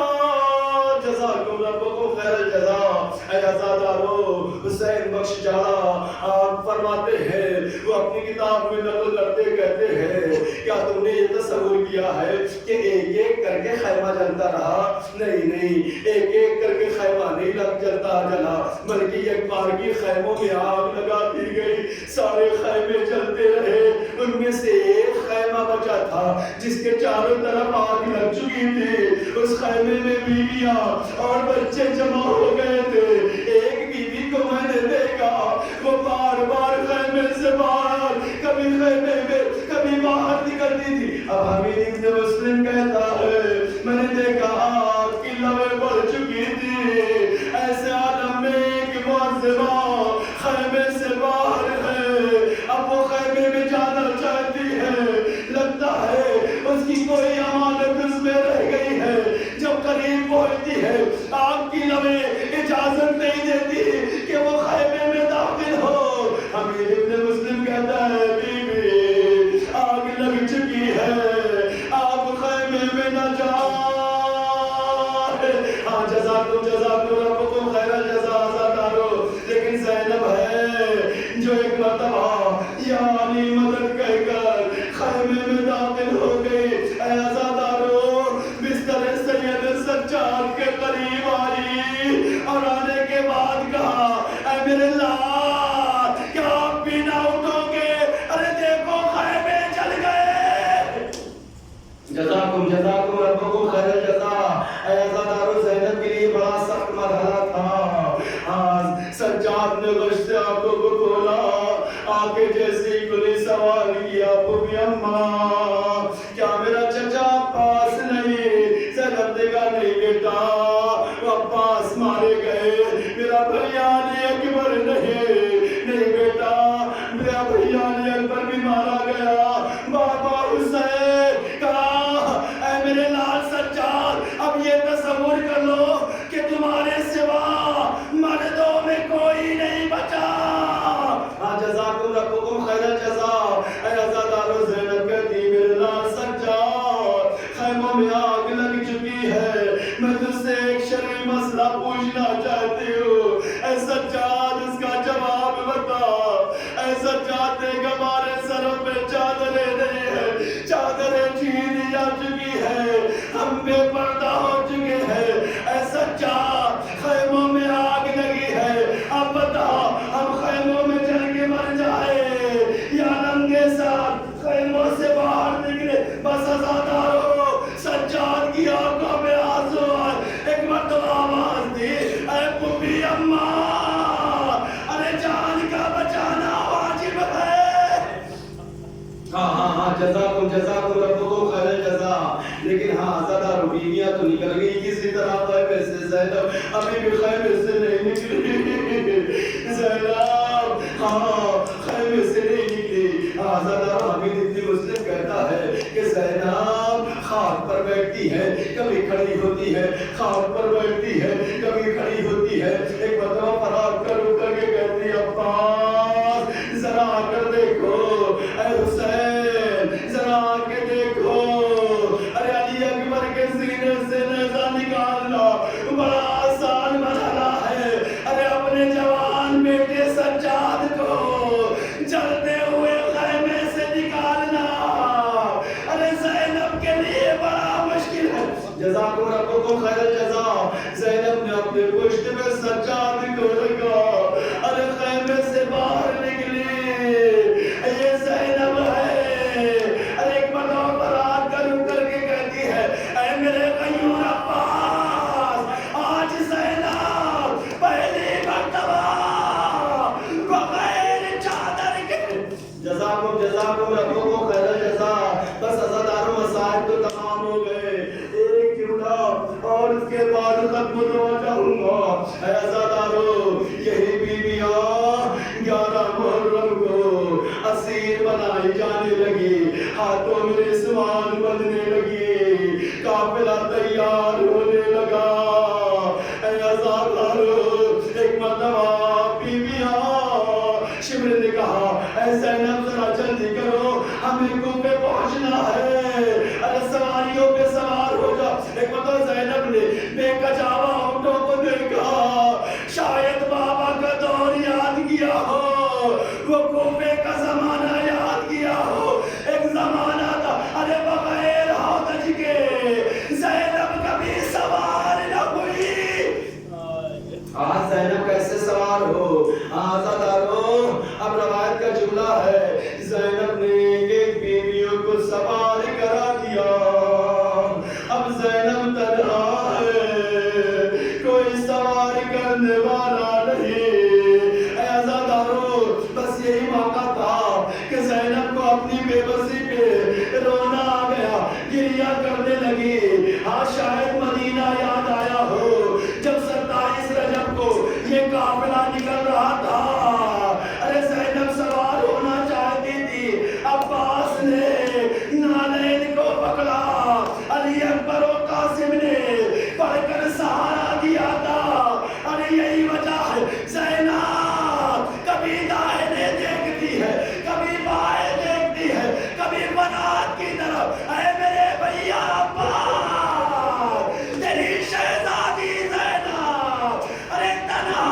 Speaker 1: جزاکم ربکم خیر الجزا۔ اے عزادارو حسین بخش جالا آپ فرماتے ہیں، وہ اپنی کتاب میں نقل کرتے کہتے ہیں کیا تم نے یہ تصور کیا ہے کہ ایک ایک کر کے خیمہ جلتا رہا؟ نہیں، ایک ایک کر کے خیمہ نہیں جلتا جلا، بلکہ ایک بار کی خیموں میں آگ لگا دی گئی، سارے خیمے جلتے رہے، ان میں سے ایک خیمہ بچا تھا جس کے چاروں طرف آگ لگ چکی تھی، اس خیمے میں بیویاں اور بچے جمع ہو گئے تھے۔ ایک بیوی کو میں نے دیکھا، وہ بار بار خیمے سے باہر، کبھی خیمے میں کبھی باہر نکلتی تھی۔ اب حمید ابن مسلم کہتا ہے میں نے دیکھا آگ کی لویں بڑھ چکی تھی، ایسے عالم میں ایک معذبہ خیمے سے باہر ہے، اب وہ خیمے میں جانا چاہتی ہے، لگتا ہے اس کی کوئی امانت اس میں رہ گئی ہے، جب قریب پہنچتی ہے آگ کی لویں اجازت نہیں دیتی کہ وہ خیمے میں داخل ہو۔ حمید ابن مسلم کہتا ہے بیوی آگ لگ چکی ہے، آپ خیمے میں نہ جائیں۔ ہاں جزاکم ربکم خیر الجزا عزادارو، لیکن زینب ہے جو ایک مرتبہ یا علی مدد کہہ کر خیمے میں داخل ہو گئی۔ اے عزادارو بستر سید سجاد کے قریب آئی اور آنے کے بعد کہا اے میرے لال کیا آپ بھی نہ اٹھو گے؟ ارے دیکھو خیمے جل گئے۔ جزاکم ربکم خیر الجزا۔ اے عزادارو زینب کے لیے بڑا سخت مرحلہ تھا۔ ہاں سجاد نے غشت آنکھوں کو کھولا، آنکھیں جیسے کھلی سوال کیا پھوپھی اماں کیا میرا چچا عباس نہیں؟ زینب نے کہا نہیں بیٹا، وہ عباس مارے گئے، میرا بھیا علی اکبر نہیں بیٹا، میرا بھیا علی اکبر بھی مارا گیا۔ بابا حسین کہا اے میرے لال سجاد اب یہ تصور کر لو کہ تمہارے سوا مردوں میں کوئی نہیں بچا۔ ہاں جزاکم ربکم خیر الجزا۔ اے عزادارو زینب کہتی میرے لال سجاد خیموں میں آگ لگ چکی ہے، میں تجھ سے ایک شرعی مسئلہ پوچھنا چاہتی ہوں، اے سجاد اس کا جواب بتا۔ اے سجاد دیکھ ہمارے سروں پہ چادریں نہیں ہے، چادریں چھین جا چکی ہے، ہم بے پردہ ہو چکے ہیں۔ اے سجاد خیموں میں آگ لگی ہے، اب بتا ہم خیموں میں جل کے مر جائے یا ننگے ساتھ خیموں سے باہر نکلے؟ بس عزادارو سجاد کی آنکھوں میں آنسو آئے، ایک مرتبہ آواز دی اے پھوپھی اماں ارے جان کا بچانا واجب ہے۔ ہاں جزاکم ربکم خیر الجزا۔ لیکن ہاں عزادارو بیویاں تو نکل گئی کسی طرح خیمے سے، زینب ابھی بھی خیمے سے نہیں نکلی، زینب ہاں خیمے سے نہیں نکلی۔ عزادارو حمید ابن مسلم کہتا ہے کہ زینب خاک پر بیٹھتی ہے کبھی کھڑی ہوتی ہے، خاک پر بیٹھتی ہے کبھی کھڑی ہوتی ہے، ایک مرتبہ فرار کر کے کہتی عباس ذرا آ کر دیکھو، اے حسین ذرا آ کے دیکھو، ارے علی اکبر کے سینے سے نیزہ نکالنا بڑا آسان مرحلہ ہے، ارے اپنے جوان بیٹے سجاد کو جلتے ہوئے خیمے سے نکالنا ارے زینب کے لیے بڑا مشکل ہے۔ جزاکم ربکم خیر الجزا۔ زینب نے اپنے پشت میں سجاد کو رکھا، ارے خیمے سے باہر نکلی، یہ زینب ہے، ارے ایک مرتبہ فرار کر کے کہتی ہے اے میرے غیور عباس آج زینب پہلی مرتبہ بغیر خط متوجہ ہوں گا۔ اے عزادارو، یہی بیویاں 11 محرم کو اسیر بنائی جانے لگی، ہاتھوں میں رسوان بندھنے لگی، قافلہ تیار ہونے لگا۔ اے عزادارو، ایک مرتبہ بیویاں شمر نے کہا، اے زینب ذرا جلدی کرو، ہمیں کوفے پہنچنا ہے، ارے سواریوں پہ سوار ہو جا۔ ایک مرتبہ زینب نے بے کجاوا اونٹوں کو دیکھا، شاید بابا کا دور یاد کیا ہو، وہ کوفے کا زمانہ یاد کیا ہو۔ ایک زمانہ تھا، ارے بغیر ہودج کے زینب کبھی سوار نہ ہوئی۔ آج زینب کیسے سوار ہو؟ عزادارو، اب روایت کا جملہ ہے، زینب نے ایک بیویوں کو سوار کرا دیا، اب زینب تنہا ہے، کوئی سوار کرنے والا نہیں۔ اے عزادارو، بس یہی موقع تھا کہ زینب کو اپنی بے بسی پہ رونا آ گیا، گریہ کرنے لگی۔ ہاں، شاید مدینہ یاد آیا ہو جب 27 رجب کو یہ قافلہ نکل رہا تھا، ارے زینب سوار ہونا چاہتی تھی، عباس نے نالین کو پکڑا، علی اکبر و قاسم نے پڑھ کر سہارا دیا تھا۔ ارے یہی وجہ ہے، زینب کبھی دائیں دیکھتی ہے، کبھی بائیں دیکھتی ہے، کبھی بنات کی طرف۔ اے میرے بھیا عباس، تیری شہزادی زینب، ارے تنہا،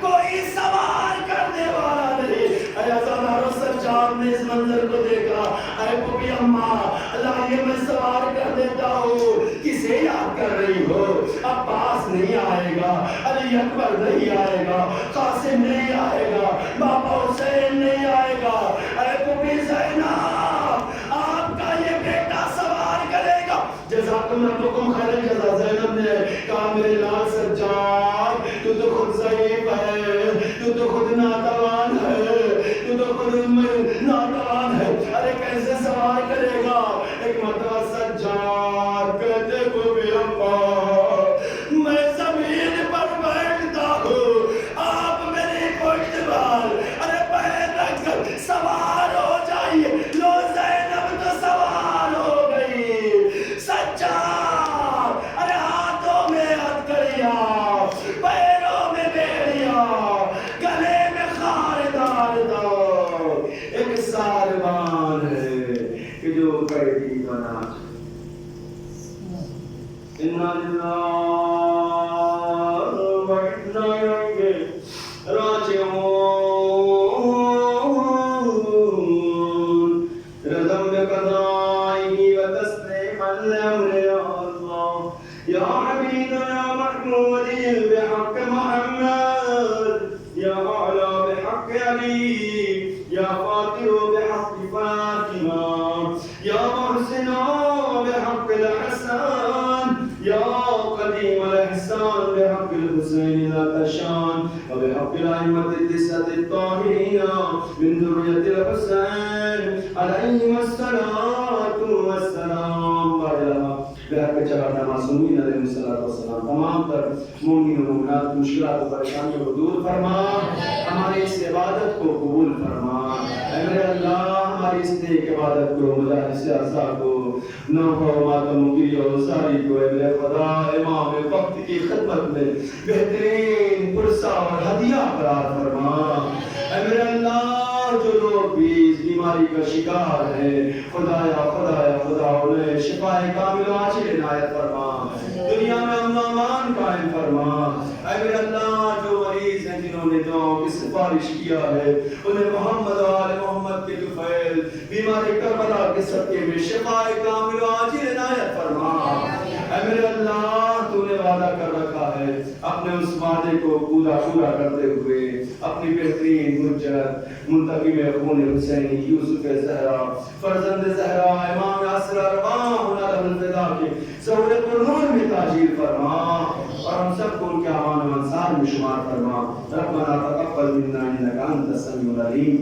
Speaker 1: کوئی سوار کرنے والا نہیں۔ اے عزادارو، سجاد نے اس منظر کو دیکھا، اے پھوپھی اماں، لائیے میں سوار کر دیتا ہوں۔ کسے یاد کر رہی ہو؟ عباس نہیں آئے گا، علی اکبر نہیں آئے گا، قاسم نہیں آئے گا، بابا حسین نہیں آئے گا۔ اے پھوپھی زینب، آپ کا یہ بیٹا سوار کرے گا۔ جزاکم ربکم خیر الجزا۔ زینب نے کہا، میرے لال سجاد، تو تو خود ضعیف ہے، تو تو خود ناتوان ہے، تو تو خود ناتوان ہے، ارے کیسے سوار کرے گا؟ ایک مرتبہ سجاد کہتے پھوپھی اماں، میں زمین پر بیٹھتا ہوں، آپ میری پشت پر ارے پیر رکھ کر سوار ہو جائیے۔ لو، زینب تو سوار ہو گئی۔ سجاد، ارے ہاتھوں میں ہتھکڑیاں، پیروں میں بیڑیاں، گلے میں خاردار دو، ایک ساربان ہے کہ جو قیدی بنا۔ اِنَّا لِلَّهِ وَإِنَّا إِلَيْهِ راجعون۔ رضم بقضائه وتسليما لأمر الله، يا عبيد يا محمود بحق محمد، يا أعلى بحق علي، يا فاطر بحق فاطمة، يا محسن بحق الحسن، يا قديم الإحسان بحق الحسين ذات الشان، وبحق الأئمة التسعة الطاهرين من ذرية الحسين عليهم الصلاة والسلام، بحق چراغ معصومین علیہ الصلوۃ والسلام۔ تمام تر مومنین و مومنات کی مشکلات و پریشانیوں کو دور فرما، ہماری اس عبادت کو قبول فرما۔ اے میرے اللہ، ہماری اس نیک عبادت کو، مجالس اعضاء کو، نوحہ و ماتم کی اوزاری کو، اے میرے خدا، امام وقت کی خدمت میں بہترین پرسہ اور ہدیہ قرار فرما۔ اے میرے اللہ، جو لوگ بھی اس بیماری کا شکار ہیں، خدایا خدایا خدا انہیں شفاء کامل و عاجل عنایت فرما، دنیا میں امن و امان قائم فرما۔ اے میرے اللہ، جو مریض ہیں جنہوں نے دعاؤں کی سفارش کیا ہے، انہیں محمد و آل محمد کے طفیل بیماری کربلا کے صدقے میں شفاء کامل و عاجل عنایت فرما۔ اے میرے اللہ، تو نے وعدہ کر رکھا ہے، اپنے اس وعدے کو پورا کرتے ہوئے اپنی بہترین حجت منتقم خون حسینی یوسف زہرا فرزند زہرا امام عصر ارواحنا لہ الفدا کے سہولت النور میں تاجیل فرما، اور ہم سب کو ان کے اعوان و انصار میں شمار فرما۔ ربنا تقبل منا انک انت السمیع العلیم۔